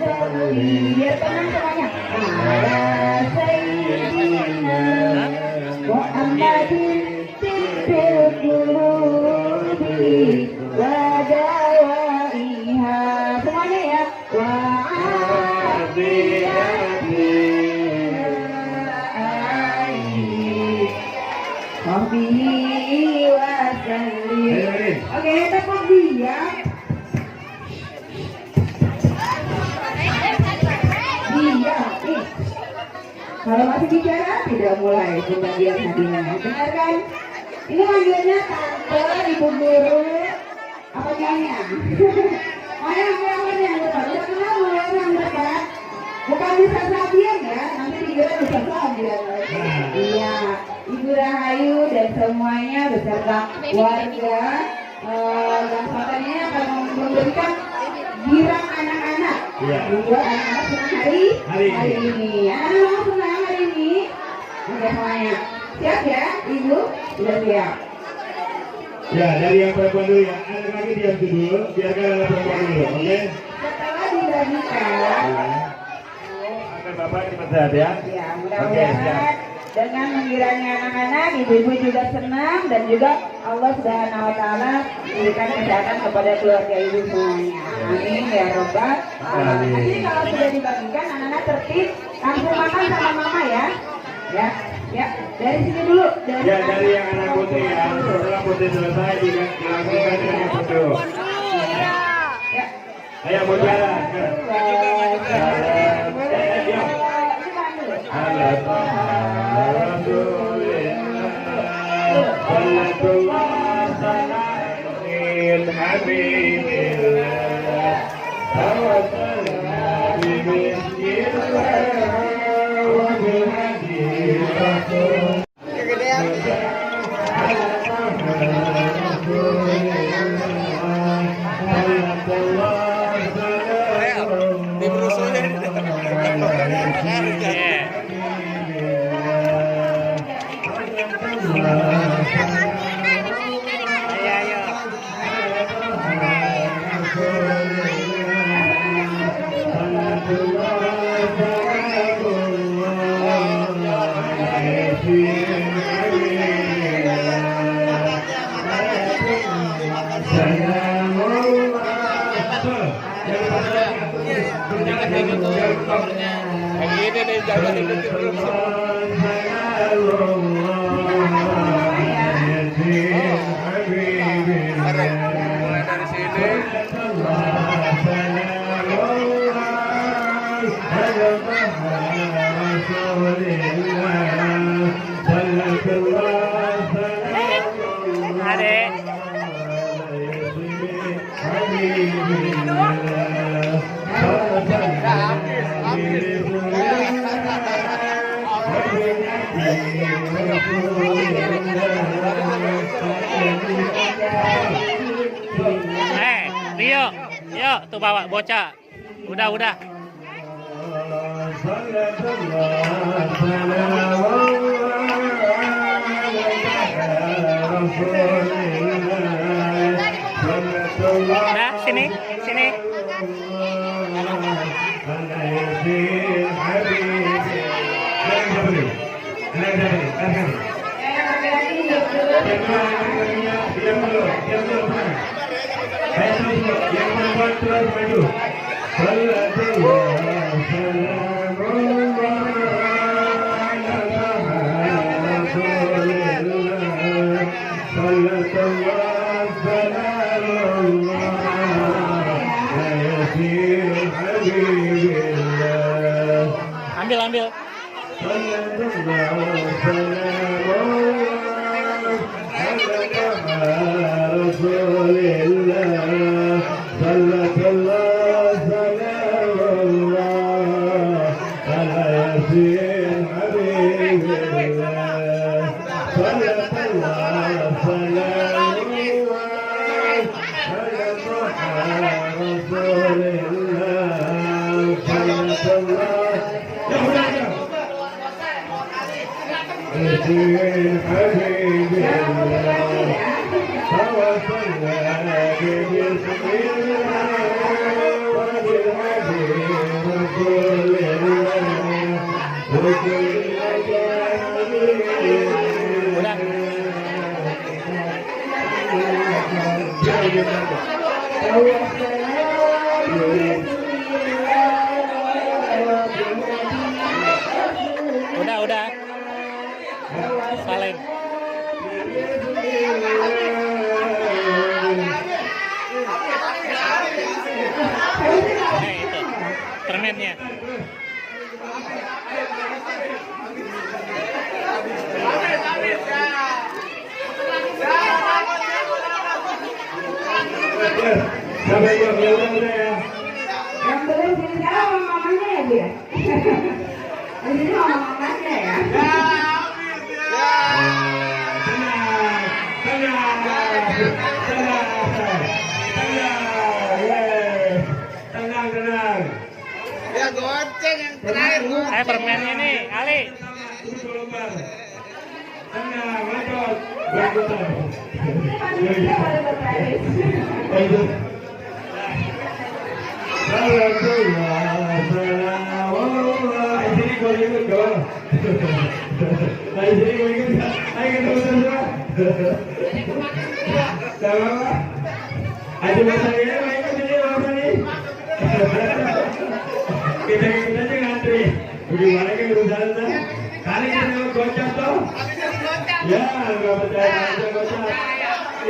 sholli, biar tenang semuanya. Ala sayyidina Muhammadin tibbil qulubi wa dawaiha. Semuanya ya. Wa Oke, tepuk dia. Kalau masih bicara, tidak mulai pembagian hadiah. Dengarkan, ini manggilnya tante, ibu guru, apa nyonya? Mana yang udah kenal mulai orang dekat. Bukan bisa sabian ya, nanti dikira bisa sabian. Iya, Ibu Rahayu dan semuanya beserta warga dan katanya akan memberikan girang anak-anak. Membuat anak-anak senang hari ini. Anak-anak senang hari ini. Oke semuanya, siap ya, Ibu? Sudah siap. Ya, dari yang perempuan dulu ya. Anak lagi diam dulu, biarkan anak perempuan dulu, oke? Setelah dibagikan, sampai Bapak cepat sehat ya. Ya, mudah-mudahan dengan menggiranya anak-anak, ibu-ibu juga senang dan juga Allah Subhanahu wa taala memberikan kesehatan kepada keluarga ibu semuanya. Amin ya robbal alamin. Nanti kalau sudah dibagikan anak-anak tertib langsung makan sama mama ya. Ya. Ya, dari sini dulu. Dari yang anak putih ya. Setelah putih selesai dilakukan dengan yang putih. Ya. Ayo mutiara. Rio, yuk tuh bawa bocah. Udah. Nah, sini. Ambil. Udah. Saling. Itu permennya. Yang belum sini sekarang mamanya ya Bu ya. Di sini mamanya ya. Tenang. Ya gonceng yang terakhir. Permennya nih, Ali. Tenang, lanjut. Ayo sini mau ikut nggak? Ayo ketemu semua. Sama apa? Ayo mau saya mau ikut sini mau nih. Kita ikut aja ngantri. Bagaimana kan urusan saya? Kali kita mau gocap toh? Ya, nggak percaya aja gocap.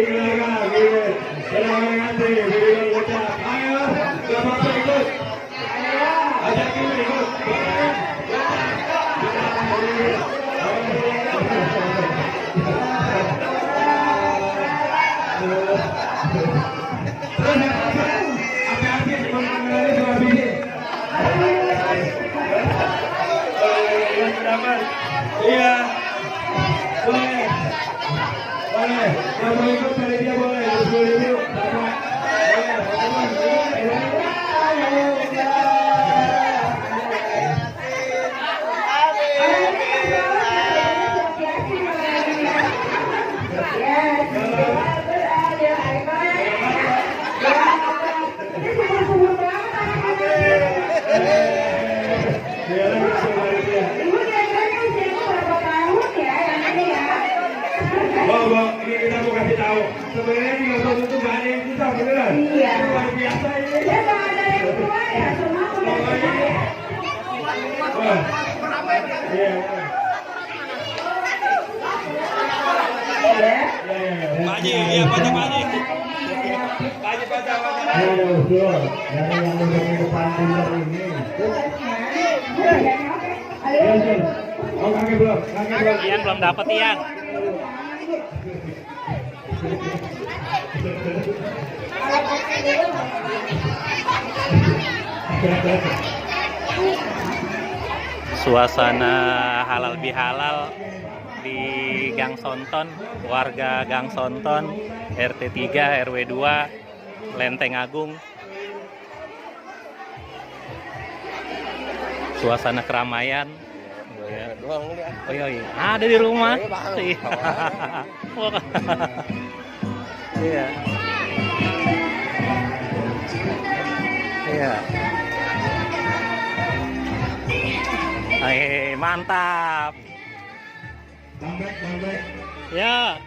Ikut kan, gini. Kita mau ngantri, bagaimana gocap? Ayo, nggak apa-apa ikut. Ajak kita ikut. Iya, boleh, boleh. Yang mau ikut dari dia boleh. 10.000 dapat. Ini kita mau kasih tahu. Sebenarnya di Gangsonton itu nggak ada yang susah beneran. Iya. Luar biasa ini. Ya nggak ada yang tua ya, semua udah selesai. Wah. Iya. Pak Haji, iya foto Pak Haji. Pak Haji foto. Aduh, Sur. Dari yang udah di depan pintar ini. Iya, Sur. Oh, kakek belum. Kakek belum. Ian belum dapat Ian. Suasana halal bihalal di Gangsonton, warga Gangsonton, RT 3, RW 2, Lenteng Agung. Suasana keramaian. Oh iya, iya. Ada di rumah. Iya. Iya. Hai, mantap. Ya.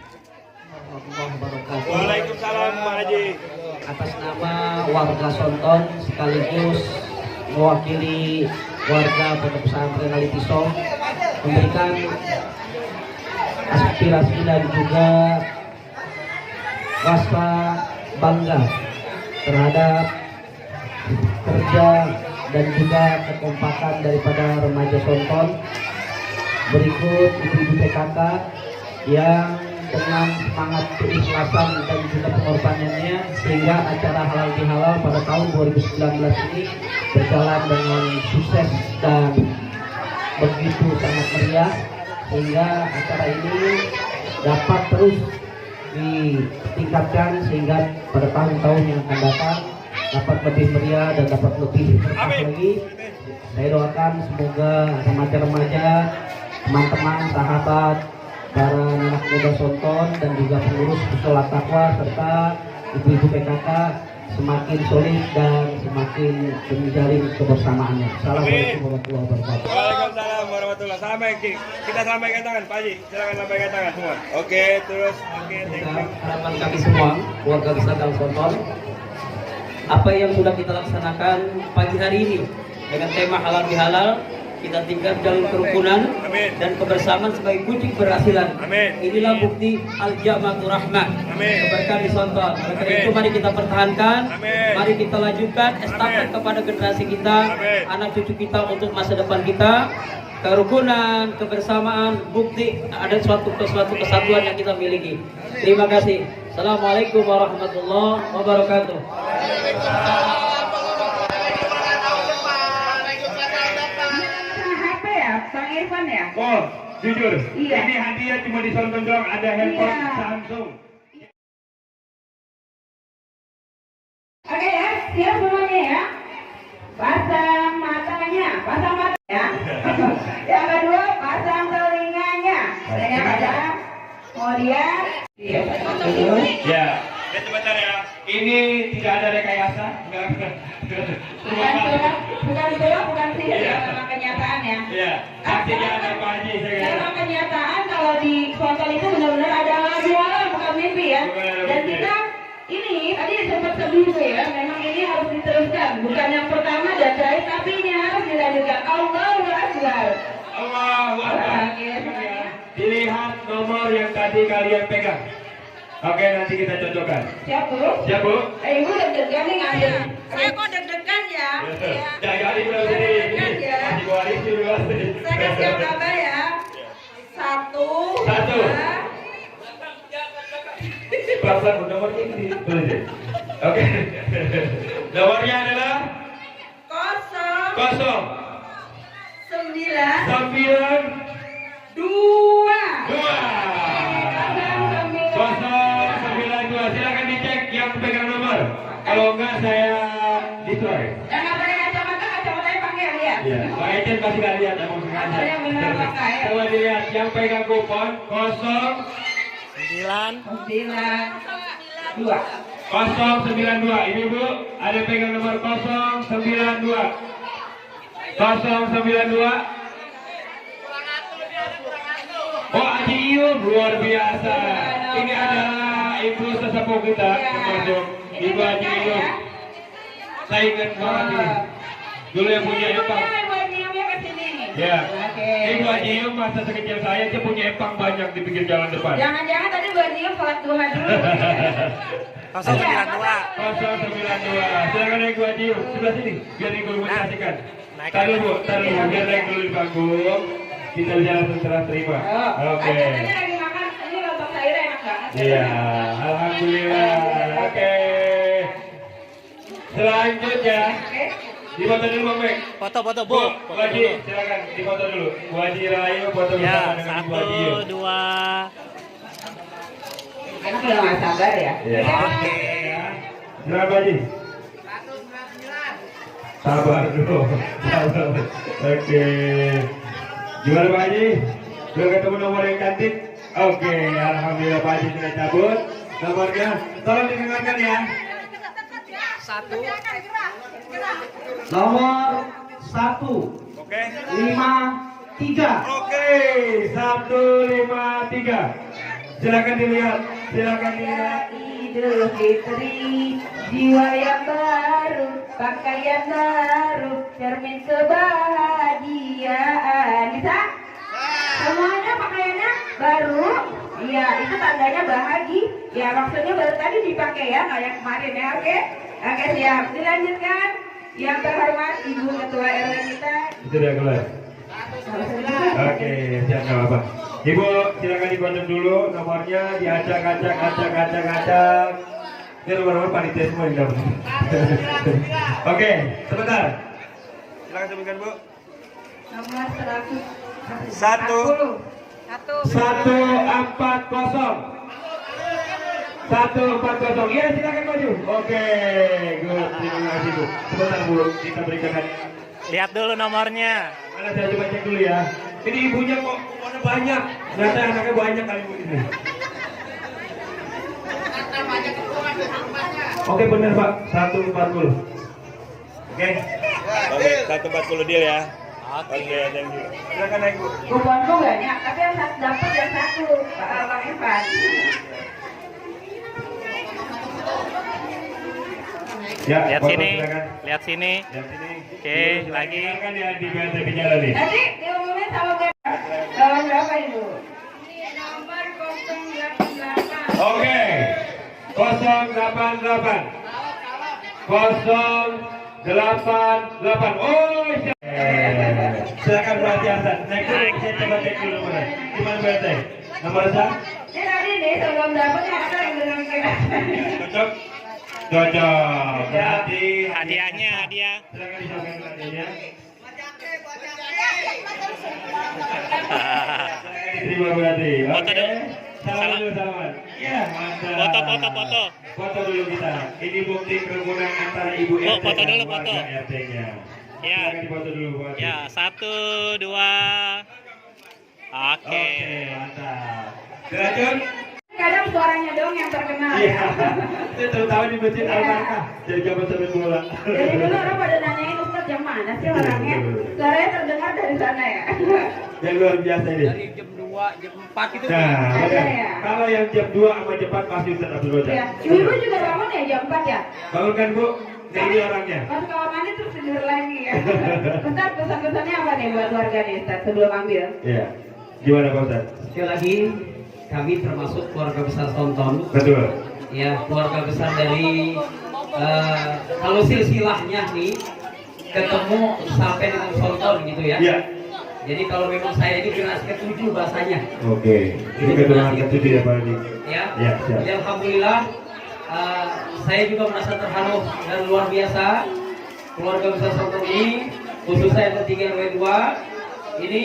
Waalaikumsalam Pak Haji. Atas nama warga Sonton sekaligus mewakili warga Pondok Pesantren Alitiso memberikan aspirasi dan juga rasa bangga terhadap kerja dan juga kekompakan daripada remaja Sonton. Berikut ibu-ibu PKK yang dengan semangat keikhlasan dan juga pengorbanannya sehingga acara halal bihalal pada tahun 2019 ini berjalan dengan sukses dan begitu sangat meriah, sehingga acara ini dapat terus ditingkatkan sehingga pada tahun-tahun yang akan datang dapat lebih meriah dan dapat lebih berkah lagi. Saya doakan semoga remaja-remaja, teman-teman, sahabat, para anak muda Sonton dan juga pengurus Sholat Taqwa serta ibu-ibu PKK semakin solid dan semakin menjalin kebersamaannya. Assalamualaikum warahmatullahi wabarakatuh. Waalaikumsalam warahmatullahi wabarakatuh. Kita lambaikan tangan Pak Haji. Silakan lambaikan tangan semua. Oke, terus oke, thank you. Harapan kami semua warga besar Gangsonton, apa yang sudah kita laksanakan pagi hari ini dengan tema halal bihalal, kita tingkat jalur kerukunan dan kebersamaan sebagai kunci keberhasilan. Inilah bukti al-jama'atu rahmah, keberkahan di Sonton. Oleh karena itu mari kita pertahankan, mari kita lanjutkan estafet kepada generasi kita, anak cucu kita untuk masa depan kita. Kerukunan, kebersamaan, bukti ada suatu kesatuan yang kita miliki. Terima kasih. Assalamualaikum warahmatullahi wabarakatuh. Bang Irfan ya? Oh, jujur. Iya. Ini hadiah cuma di Sonton doang, ada handphone Samsung. Oke ya, siap semuanya ya. Pasang matanya, pasang mata ya. Yang kedua, pasang telinganya. Yang pasang. Kemudian, Ya, sebentar ya. Ini tidak ada rekayasa. bukan sihir ya, memang kenyataan ya. Iya, saksinya ada Pak Haji. Memang kenyataan kalau di foto itu benar-benar ada jualan, bukan mimpi ya. Dan kita ini tadi sempat sedih ya, memang ini harus diteruskan, bukan yang pertama dan terakhir, tapi ini harus dilanjutkan. Allahu Akbar. Allahu Akbar. Dilihat nomor yang tadi kalian pegang. Oke, nanti kita cocokkan. Siap Bu? Siap Bu? Ibu deg-degan nih ngambil. Saya kok deg-degan ya? Jangan ibu sendiri. Masih koalisi dulu. Saya kasih siap kabar ya. Satu. Perasaan nomornya ini. Oke. Nomornya adalah Kosong. 9. 2. 092. Silakan dicek yang pegang nomor. Kalau enggak saya destroy. Yang nggak pakai kacamatanya pakai lihat. Iya, Pak Ecen pasti nggak lihat, emang sengaja. Yang benar pakai. Coba dilihat yang pegang kupon 092. 092. Ini Bu, ada pegang nomor 092. 092. Oh, Haji Iyum, luar biasa. Ini adalah ibu sesepuh kita, termasuk Ibu Haji Iyum. Saya ingat banget ini. Dulu yang punya empang. Ya. Ibu Haji Iyum masa sekecil saya, dia punya empang banyak di pinggir jalan depan. Jangan-jangan tadi Bu Haji Iyum sholat duha dulu. 092. 092. Silakan naik Bu Haji Iyum, sebelah sini, biar Ibu menyaksikan. Taruh Bu, biar naik dulu di panggung. Kita jalan serah terima. Oke. Acaranya lagi makan, ini lontong sayur enak banget. Iya, alhamdulillah. Oke. Selanjutnya, difoto dulu Bang Mek. Foto Bu. Bu Haji, silakan difoto dulu. Bu Haji Rahayu foto Ya, bersama dengan Bu Haji. 1, 2. Enak udah nggak sabar ya. Iya. Oke. Silakan Bu Haji. Sabar dulu. Sabar. Oke. Gimana Pak Haji? Sudah ketemu nomor yang cantik? Oke, alhamdulillah Pak Haji sudah cabut nomornya. Tolong didengarkan ya. Nomor 1 Oke. 53. Oke, 153. Silakan dilihat. Idul Fitri, jiwa yang baru, pakaian baru, cermin kebahagiaan. Bisa? Semuanya pakaiannya baru. Iya, itu tandanya bahagia. Ya, maksudnya baru tadi dipakai ya, nggak yang kemarin ya. Oke, siap. Dilanjutkan. Yang terhormat Ibu Ketua RW kita. Sudah keluar. Oke, siap nggak apa-apa. Ibu, silakan dikocok dulu nomornya, diacak-acak. Ini nomor-nomor panitia semua yang dapat. Oke, sebentar. Silakan sebutkan Bu. Nomor 140. 140. 140. Iya, silakan maju. Oke, good. Terima kasih Bu. Sebentar Bu, kita berikan. Lihat dulu nomornya. Mana saya coba cek dulu ya. Ini ibunya kok warna banyak. Ternyata anaknya banyak kali Bu ini. Oke benar Pak, 140. Oke. Oke, 140 deal ya. Oke, thank you. Silakan naik Bu. Kuponku banyak, tapi yang satu dapat yang satu, Bang Irfan. Ya, Lihat foto sini. silakan. Lihat sini. Lihat sini. Oke, lagi. Silakan ya di BNT bicara nih. Nanti diumumin sama berapa? Berapa Ibu? Nomor 088. Oke. 088. 088. Oh, silakan Bu Haji Hasan. Naik dulu, saya coba cek dulu mana. Gimana Bu Haji? Nomor berapa? Ini tadi nih sebelum dapat ada yang dengan kita. Cocok? Cocok. Berarti Hadiahnya, hadiah. silakan disampaikan hadiahnya. Silakan diterima Bu Haji. Foto Oke. dulu. Salam dulu, salaman. Iya, mantap. Foto. Foto dulu kita. Ini bukti kerukunan antara Ibu Oh, RT foto dan dulu, warga foto. RT-nya. Ya. Silakan difoto dulu Bu Haji. Ya, 1, 2. Oke. Oke, mantap. Dilanjut. kadang suaranya dong yang terkenal Iya. ya. Itu terutama di masjid Al-Barkah. Jadi jabat sepak bola. Jadi dulu orang pada nanyain Ustaz yang mana sih orangnya? Suaranya terdengar dari sana ya. Yang luar biasa ini. Dari jam 2, jam 4 itu. Nah, Ada ada. ya? Kalau yang jam 2 sama jam 4 pasti Ustaz Abdul Wajah. Ya, ibu juga bangun ya jam 4 ya? Bangunkan Bu, nah ini orangnya. Pas kamar mandi terus tidur lagi ya. Ustaz, pesan-pesannya apa nih buat warga nih Ustaz sebelum ambil? Iya. Gimana Pak Ustaz? Sekali lagi, kami termasuk keluarga besar Tonton. Betul. Ya, keluarga besar dari kalau silsilahnya nih ketemu sampai dengan Tonton gitu ya. Iya. Jadi kalau memang saya ini generasi ke-7 bahasanya. Oke. Ini keturunan ke-7 ya Pak Haji. Ya. Ya, siap. Jadi alhamdulillah saya juga merasa terharu dan luar biasa keluarga besar Tonton ini, khususnya yang ketiga RW2 ini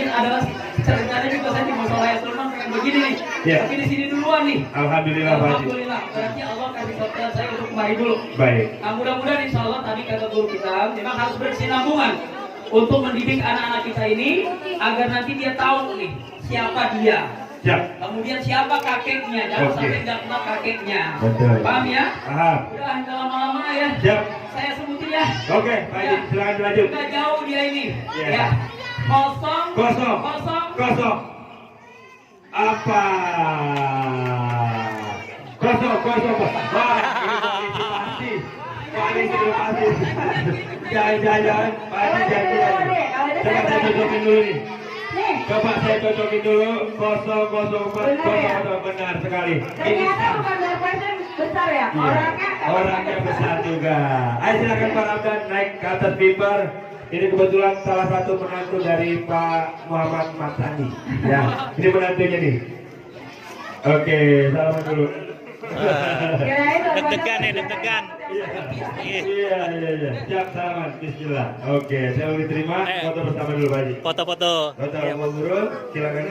adalah ceritanya juga saya di masalah Sulman pengen begini nih. Ya. Tapi di sini duluan nih. Alhamdulillah Pak Haji. Alhamdulillah. Berarti Allah kasih taufik saya untuk kembali dulu. Baik. Nah, mudah-mudahan insya Allah tadi kata guru kita memang harus berkesinambungan untuk mendidik anak-anak kita ini agar nanti dia tahu nih siapa dia. Siap. Kemudian siapa kakeknya, jangan Oke. sampai nggak kenal kakeknya. Betul. Paham ya? Paham. Udah nggak lama-lama ya. Siap. Saya sebutin ya. Oke, Pak Haji, silakan lanjut. Udah jauh dia ini. Iya. Ya. Kosong. Kosong. Kosong. Kosong. Apa? Kosong. Wah, ini koalisi pasti. Koalisi udah pasti. Jangan. Pak Haji jangan. Coba saya cocokin dulu nih. Nih, Coba saya cocokin dulu. Kosong. Benar ya? Benar sekali. Ini ternyata bukan berpresen besar ya, orangnya besar juga. Ayo silakan Pak Ramdan naik ke atas mimbar. Ini kebetulan salah satu menantu dari Pak Muhammad Matsani. Ya, ini menantunya nih. Oke, salaman dulu. Deg-degan ya, deg-degan. Iya. Siap salaman. Bismillah. Oke, saya mau diterima foto bersama dulu Pak Haji. Foto-foto. Foto Pak Guru, silakan.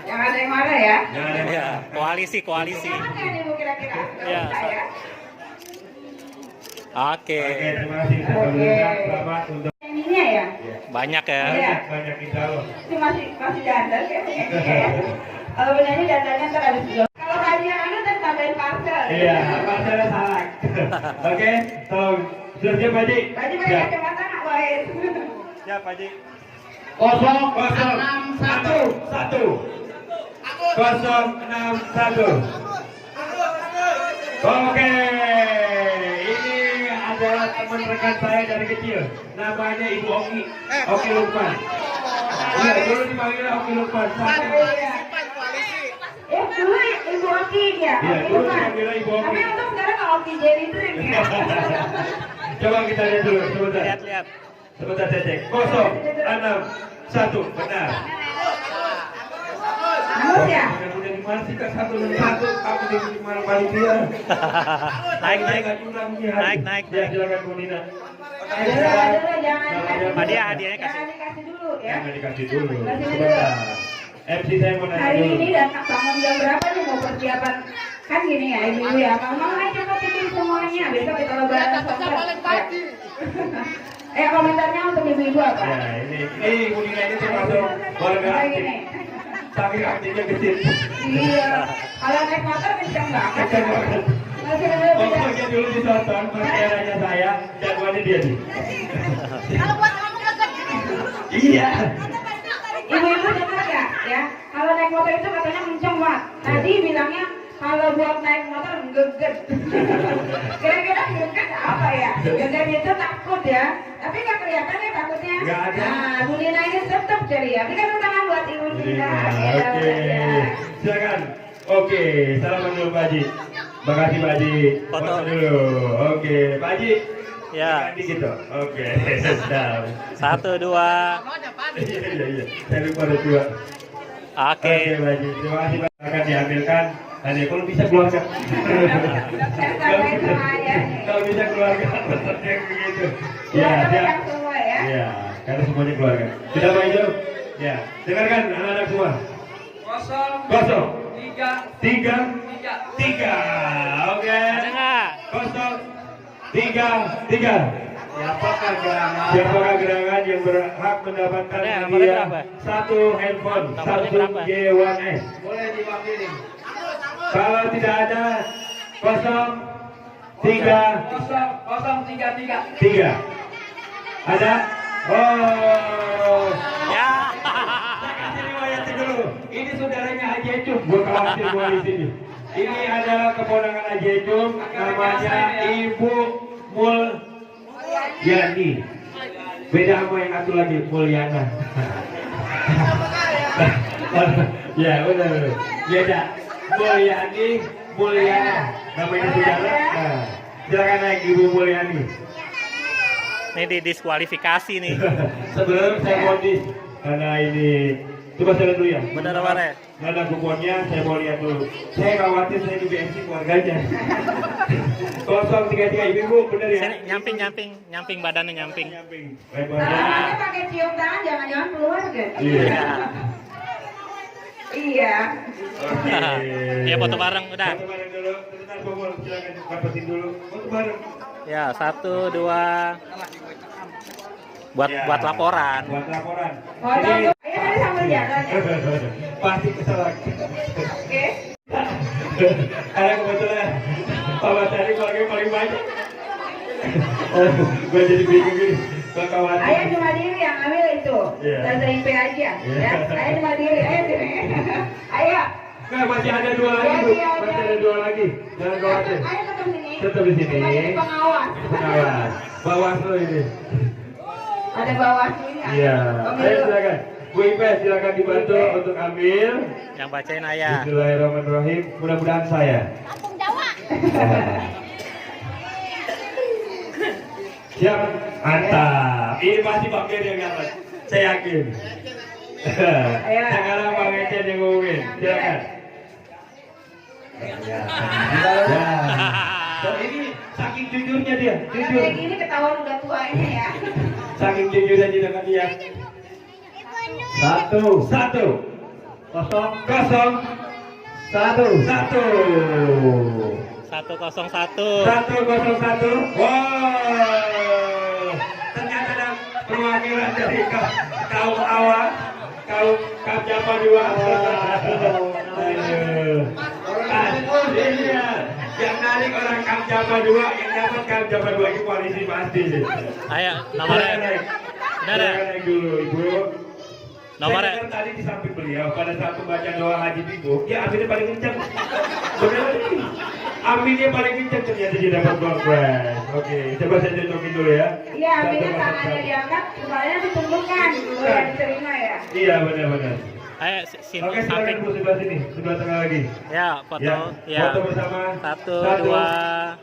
Jangan ada yang marah ya. Jangan ada yang Ya, koalisi. Jangan kan ibu kira-kira. Ya. Bisa ya. Oke. Oke, terima kasih. Selamat untuk Ininya ya. Banyak ya. Iya. banyak kita loh. Itu masih dandan ya. Kalau penyanyi dandannya ntar habis dulu. Kalau Haji yang anu ntar tambahin parcel. Iya, parcelnya salah. Oke, tolong. Sudah siap Pak Haji? Haji pakai kacamata nggak baik. Siap Pak Haji. 061. Oke, ini adalah teman rekan saya dari kecil. Namanya Ibu Oki. Oki Lukman. Iya, dulu dipanggilnya Oki Lukman. Dulu Ibu Oki ya. Iya, Oki dulu Lukman. dipanggilnya Ibu Oki. Tapi untuk sekarang kalau Oki jadi drink ya. Coba kita lihat dulu, sebentar. Lihat. Sebentar saya cek. 061, benar. Bagus ya. Udah di mana sih Kak? 161, aku di mana paling dia? Naik. Naik. Ya, silakan Bu Nina. Dulu jangan dikasih. Hadiah, hadiahnya kasih. Jangan dikasih dulu ya. Jangan dikasih dulu. Kasih dulu. Sebentar. MC saya mau nanya Hari dulu. ini dan bangun jam berapa nih mau persiapan? Kan gini ya ibu ya, mau aja cepat bikin semuanya. Besok kita lebaran sampai. Komentarnya untuk ibu-ibu apa? Ya, ini Bu Nina ini termasuk warga Kayak aktif. gini. Saking aktifnya kecil. Iya. Kalau naik motor kenceng banget. Kenceng banget. Masih ada beda. Pokoknya dulu ditonton, pas eranya saya, jagoannya dia nih. Iya. Ibu-ibu dengar ya? Ya. Kalau naik motor itu katanya kenceng banget. Tadi bilangnya kalau buat naik motor geget. Kira-kira geget apa ya? Geget itu takut ya. Tapi nggak kelihatan ya takutnya. Nggak ada. Nah, Bu Nina ini tetap ceria. Berikan tepuk tangan buat Ibu Nina. Ya, Oke, silakan. Oke, salaman dulu Pak Haji. Makasih Pak Haji. Foto. dulu. Oke, Pak Haji. Ya. Ganti gitu. Oke, sedap. 1, 2. Iya. Saya lupa ada dua. Oke. Pak Haji. Terima kasih Pak. Akan diambilkan. Hanya kalau bisa keluarga. Kalau bisa keluarga, pesannya begitu. Ya, siap. Semua ya. Ya, karena semuanya keluarga. Sudah Pak Ijo? Ya, dengarkan anak-anak semua. 3. Oke. Ada nggak? 3. Siapakah gerangan yang berhak mendapatkan Ada, nomornya hadiah berapa? 1 handphone Nomornya Samsung berapa? J1S? Boleh diwakili. Kalau tidak ada 0333. Ada? Oh. Ya. Saya kasih riwayatnya dulu. Ini saudaranya Haji Ecum. Gue khawatir gue di sini. Ini adalah keponakan Haji Ecum. Namanya Ibu Mulyani. Beda sama yang satu lagi, Mulyana. Ya, benar. Beda. Mulyana. Namanya saudara. Nah, silakan naik Ibu Mulyani. Ini didiskualifikasi nih. Sebelum saya modis, karena ini coba saya lihat dulu ya. Benar mana? Nggak ada kuponnya, saya mau lihat dulu. Saya khawatir saya di BMC keluarganya. 033 ibu, benar ya? Sini, nyamping badannya nyamping. Ini pakai cium tangan, jangan-jangan keluarga. Iya. Iya. Ya foto bareng udah. Foto bareng dulu. Sebentar Bogor, silakan dapetin dulu. Foto bareng. Ya 1, 2. Buat laporan. Buat laporan. Foto, ayo tadi sambil jalan ya. Pasti kesel lagi. Oke. Karena kebetulan Bapak tadi keluarga paling banyak. Oh, gue jadi bingung gini. Gue khawatir. Ayah cuma diri yang ambil itu. Iya. Data IP aja. Ya. Ayah cuma diri. Ayo. Nah, masih ada 2 lagi, Bu. Masih ada 2 lagi. Jangan khawatir. Ayo tetap sini. Tetap di sini. Cuma jadi pengawas. Pengawas. Bawaslu ini. Ada bawaslu ini. Iya. Ayo silakan. Bu Ipe silakan dibantu untuk ambil. Yang bacain ayah. Bismillahirrahmanirrahim. Mudah-mudahan saya. Kampung Jawa. Siap. Mantap. Ini pasti Bang Ben yang dapat. Saya yakin. Sekarang Bang Ecen yang ngomongin. Silakan. Ya. Dan ini saking jujurnya dia, jujur. Kayak gini ketahuan udah tuanya ya. Saking jujurnya dia dengan dia. 1, 1, 0, 0, 1, 1. 101. Wow. Ternyata ada perwakilan dari kaum awam, kaum Java 2. Ini ya, yang narik orang Kam Java 2, yang dapat Kam Java 2 itu koalisi pasti. Ayah, nomornya. Benar ya? Naik dulu, Ibu. Nomornya. Saya dengar tadi di samping beliau pada saat membaca doa Haji Tigo, dia aminnya paling kencang. Benar ini. Aminnya paling kencang ternyata dia dapat dompet. Oke, coba saya cocokin dulu ya. Iya, aminnya tangannya diangkat, kepalanya ditundukkan. Boleh diterima ya. Iya, benar-benar. Ayo sini Oke, silakan samping. Bu sebelah sini, sebelah tengah lagi. Ya, foto. Ya. Foto bersama. 1, 2.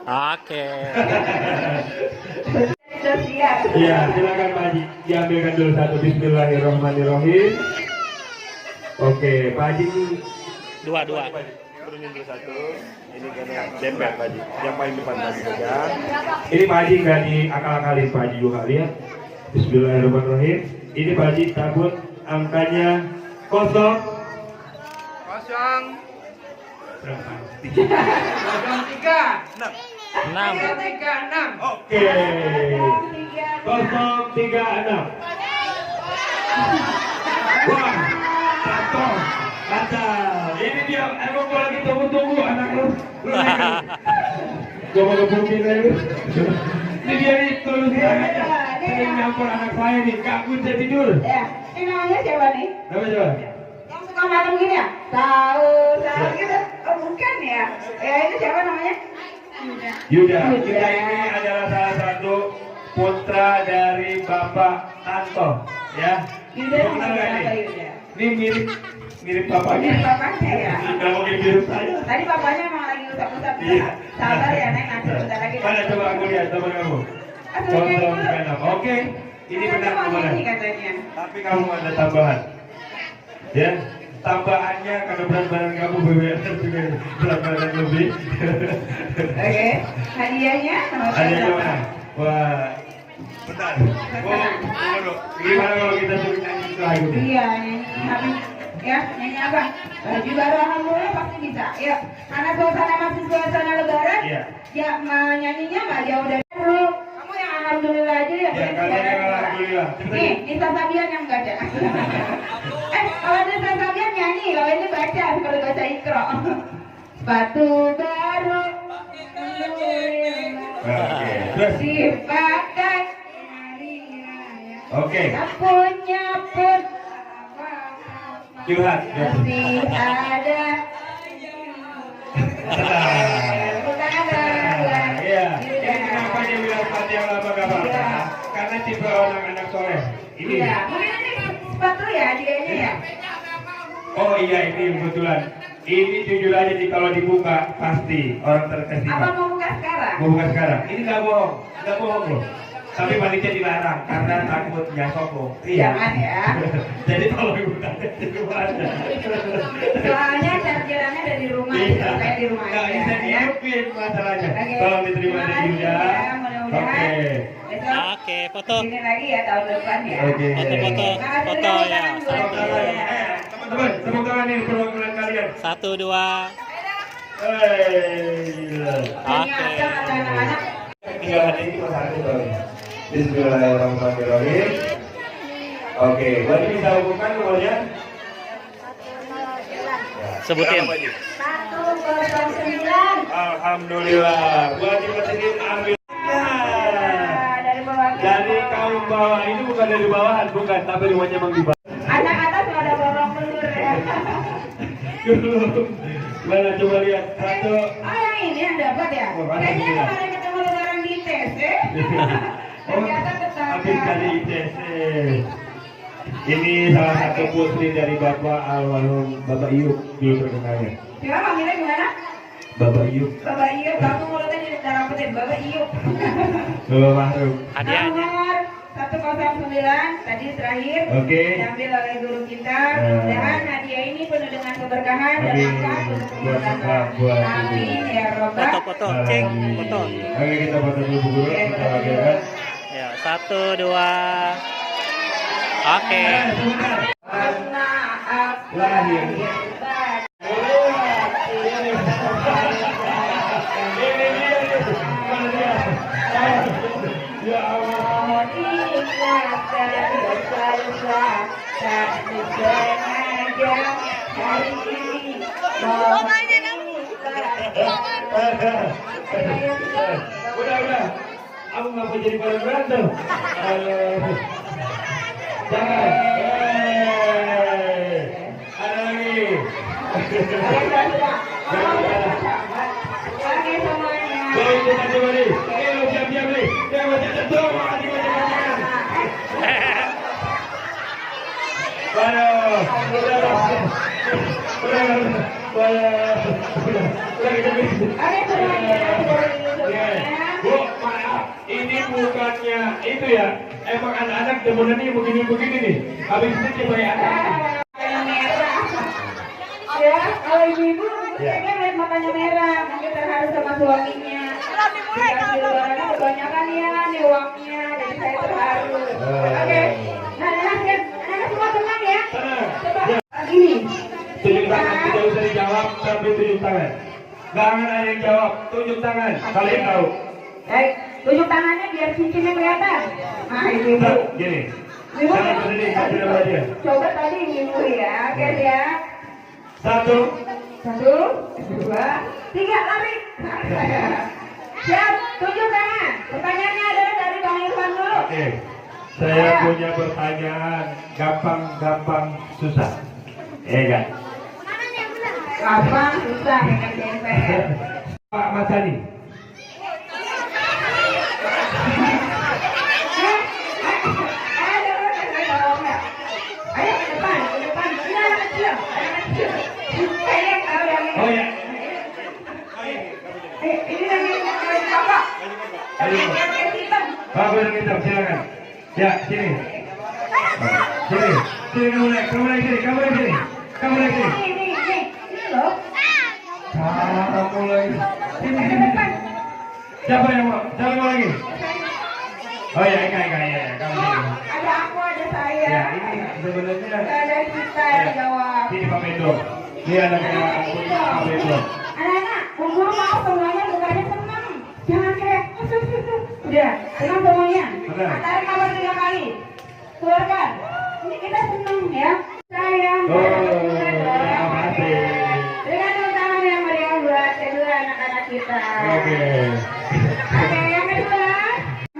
Oke. Sudah siap. Iya, silakan Pak Haji. Diambilkan dulu 1. Bismillahirrahmanirrahim. Oke, Pak Haji. 2. Turunin dulu 1. Ini karena dempet Pak Haji. Yang paling depan tadi saja. Ini Pak Haji nggak diakal-akalin, Pak Haji juga lihat. Bismillahirrahmanirrahim. Ini Pak Haji cabut angkanya 0. 6. Oke. 036. Wah, kacau. Ini dia, emang gua lagi tunggu-tunggu anak lu. Gua mau kebukin lu. Ini dia nih, tulus banget. Saya nyampur anak saya nih, Kak Kunci tidur. Ya, ini namanya siapa nih? Nama siapa? Yang suka malam gini ya? Tahu gitu. Oh, bukan ya? Ya, itu siapa namanya? Yuda. Yuda ini adalah salah satu putra dari Bapak Tanto, ya. Yuda Benar sama nggak siapa ini? Yuda? Ini mirip bapaknya. Ini bapaknya ya? Nggak mungkin mirip saya. Tadi bapaknya emang lagi usap-usap. Iya. Sabar ya, Neng. Nanti bentar lagi. Mana coba aku lihat teman kamu. Oke, ini benar teman. Katanya. Tapi kamu ada tambahan, ya. Tambahannya karena berat badan kamu berbeda juga berat badan lebih. Oke, hadiahnya sama Hadiahnya mana? Wah, bentar. Gimana kalau kita suruh nyanyi lagu? Iya, nyanyi habis. Ya, nyanyi apa? Baju baru alhamdulillah pasti bisa. Ya, karena suasana masih suasana lebaran. Iya. Ya, nyanyinya nggak jauh dari dulu. Kamu yang alhamdulillah aja ya. Ya, kalian yang alhamdulillah. Nih, Nisa Sabian yang nggak ada. Kalau ada Sabian nyanyi, kalau ini baca, kalau baca Iqra. Sepatu baru dipakai hari raya. Oke. Punya pun Curhat. masih ada. Bukan ada. Iya. Ini kenapa dia bilang sepatu yang lama gak apa-apa? Karena tipe orang anak soleh. Ini. Iya. Mungkin ini sepatu ya, diganya ya. Oh iya, ini kebetulan. Ini jujur aja nih, kalau dibuka pasti orang terkesima. Apa mau buka sekarang? Mau buka sekarang? Ini nggak bohong loh. Tapi panitia dilarang karena takutnya sombong. Jangan ya. Jadi kalau dibuka itu ada. Soalnya chargerannya ada di rumah, Iya. kayak di rumah Nggak aja, bisa ya. dihidupin masalahnya. Oke. Tolong diterima Terima dari kasih Yuda. ya, mudah-mudahan Oke. besok Oke, foto. ini lagi ya tahun depan ya. Oke. Foto-foto. Foto ya. Teman-teman, tepuk tangan nih perwakilan kalian. 1, 2. Gila. Oke. Anak-anak Tinggal ada ini masalah itu. Bismillahirrahmanirrahim. Oke, berarti bisa hubungkan nomornya? Sebutin. 109 Alhamdulillah. Buat dipesenin ambil. Dari kaum bawah ini bukan dari bawahan, bukan, tapi rumahnya Mang Diba. anak atas ada borong telur ya. Mana coba lihat satu. Oh yang ini yang dapat ya? Oh, Kayaknya alhamdulillah. kemarin ketemu orang di ITC. Ternyata Habis dari ITC. Ini salah satu putri dari Bapak almarhum Bapak Iyuk dulu terkenalnya. Coba panggilnya gimana? Bapak Iyuk. Bapak Iyuk, kamu mulutnya di dapetin Bapak Iyuk. Bapak Mahrum. Hadiahnya. Nomor 109 tadi terakhir Oke. diambil oleh guru kita. Mudah-mudahan hadiah ini penuh dengan keberkahan dan Amin. manfaat untuk Buat kita. apa? Buat Amin ya robbal. Foto-foto, cek. Foto. Oke, kita foto dulu Bu Guru. Kita bagikan. Ya, 1, 2. Oke. Lahir. Ya Allah. Udah. Aku nggak mau jadi pada berantem. Jangan. Ada lagi. Coba nih. Lu siap-siap nih. Dia baca tentu. Bu, maaf, ini bukannya itu ya. Emang anak-anak demenannya begini-begini nih. Habis itu coba ya. Ya, kalau ibu-ibu kayaknya lihat matanya merah, mungkin terharu sama suaminya. Dikasih lebarannya kebanyakan ya, nih uangnya, jadi saya terharu. Oke, nah anak-anak semua tenang ya. Coba gini. Tunjuk tangan, tidak usah dijawab, tapi tunjuk tangan. Jangan ada yang jawab, tunjuk tangan. Kalian tahu. Baik, tunjuk tangannya biar cincinnya kelihatan. Nah, ibu-ibu. Gini. Ibu, Jangan berdiri, kasih nama dia. coba tadi ibu ya, guys ya. 1, 1, 2, 3, lari. Siap, tunjuk tangan. Pertanyaannya adalah dari Bang Irfan dulu. Oke. Saya punya pertanyaan gampang, susah. Enggak. Gampang, susah, dengan CNPR. Pak Masani. Ayo ke depan. Ini anak kecil. Saya yang tahu yang ini. Oh ya. Ini namanya apa? Pak Bidang Hitam, silakan. Ya, sini. Sini kamu naik sini. Ini loh. Kamu lagi. Sini. Siapa yang mau? Lagi? Oh ya, Eka, ya. Kamu sini. Ada aku, ada saya. Ya, ini sebenarnya. Ada kita yang jawab. Sini Pak Pedro. Dia anaknya Pak Pedro. Anak-anak, guru mau semuanya bukannya senang. Jangan kayak udah, senang semuanya. Tarik kabar 3 kali. Keluarkan. Ini kita senang ya. yang Oh, terima kasih. dengan tepuk tangan yang meriah buat kedua anak-anak kita. Oke. Oke, yang kedua.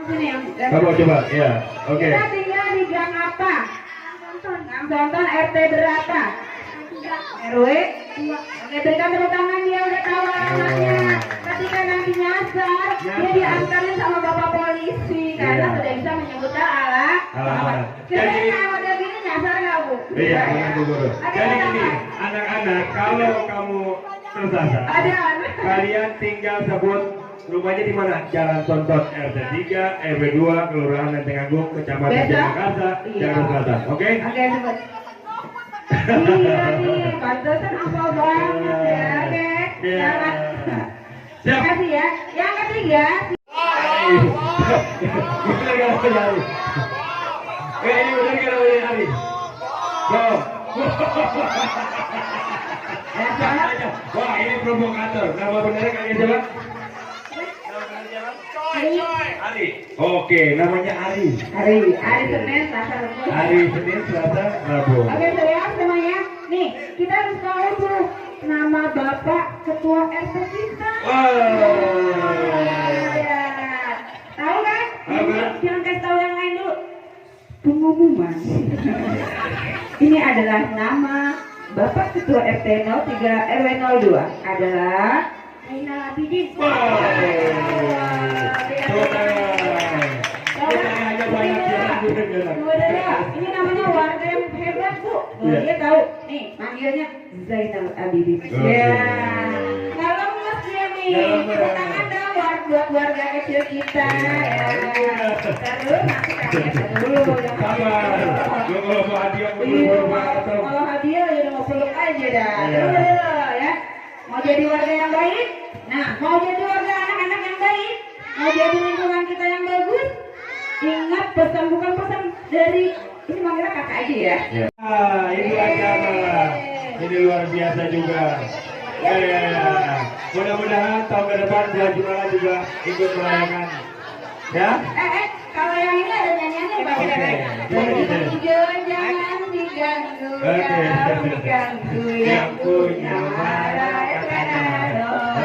Sini yang Kamu coba, ya. Oke. Kita tinggal di gang apa? Gang RT berapa? RW? Oke, berikan tepuk tangan, dia udah tahu alamatnya. Ketika nanti nyasar, dia diantarin sama bapak polisi karena sudah bisa menyebutkan alamat. Kira-kira kalau udah gini nyasar nggak, Bu? Iya, benar Bu Guru. Jadi gini, anak-anak, kalau kamu tersasar, kalian tinggal sebut rumahnya di mana? Jalan Sontot RT 3, RW 2, Kelurahan Lenteng Agung, Kecamatan Jakarta, Jakarta Selatan. Oke? Oke, sebut. Iya nih, pantesan hafal banget ya. Oke, selamat. Terima kasih ya. Yang ketiga. Ini udah gara-gara hari. Go. Wah, ini provokator. Nama benernya kalian siapa? Ari. Oke, namanya Ari. Ari Senin, Selasa, Rabu. Ari Senin, Selasa, Rabu. Oke, serius semuanya. Nih, kita harus tahu tuh nama Bapak Ketua RT kita. Ya. Tahu kan? Jangan kasih tahu yang lain dulu. Pengumuman. Ini adalah nama Bapak Ketua RT 03 RW 02 adalah Ainal Abidin. Ini namanya warga yang hebat, Bu. Dia tahu. Nih, manggilnya Zainal Abidin. Ya. Kalau mas dia nih, tepuk tangan dong buat warga kecil kita. Ya. Terus nanti kasih dulu. Kalau hadiah ya udah mau peluk aja dah. Ya. Mau jadi warga yang baik? Nah, mau jadi warga anak-anak yang baik? Mau jadi lingkungan kita yang bagus? Ingat pesan, bukan pesan dari ini manggilnya kakak aja ya. Ini acara. Ini luar biasa juga. Ya. Mudah-mudahan tahun ke depan bulan Jumala juga ikut merayakan. Ya? Kalau yang ini ada nyanyiannya Pak. Jangan diganggu, yang punya marah.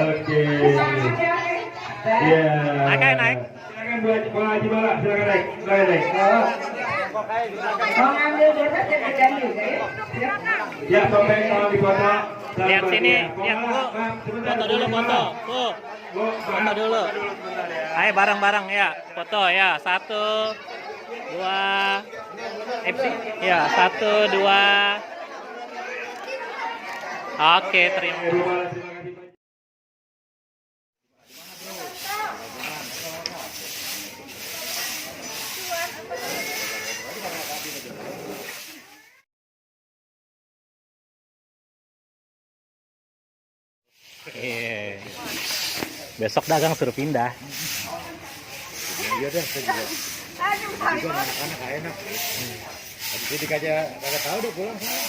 Oke. Ya. Naik. Silakan Bu Haji Bala, silakan naik. Mau ngambil dompet ya kerjaan juga ya. Ya, sampai kalau dipoto. Lihat sini, lihat Bu. Foto dulu, foto. Bu. Foto dulu. Ayo bareng-bareng ya, foto ya. 1, 2. Ya, 1, 2. Oke, terima kasih. Besok dagang suruh pindah. Iya deh, saya juga. Juga anak-anak enak. Jadi kagak tahu deh pulang sana.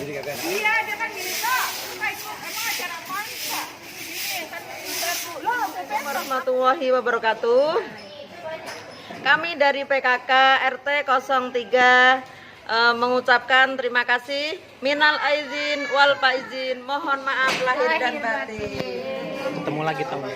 Jadi kagak. Iya, dia kan gini kok. Emang acara apa kok? Assalamualaikum warahmatullahi wabarakatuh. Kami dari PKK RT 03 mengucapkan terima kasih. Minal aizin wal faizin. Mohon maaf lahir dan batin. Ketemu lagi teman.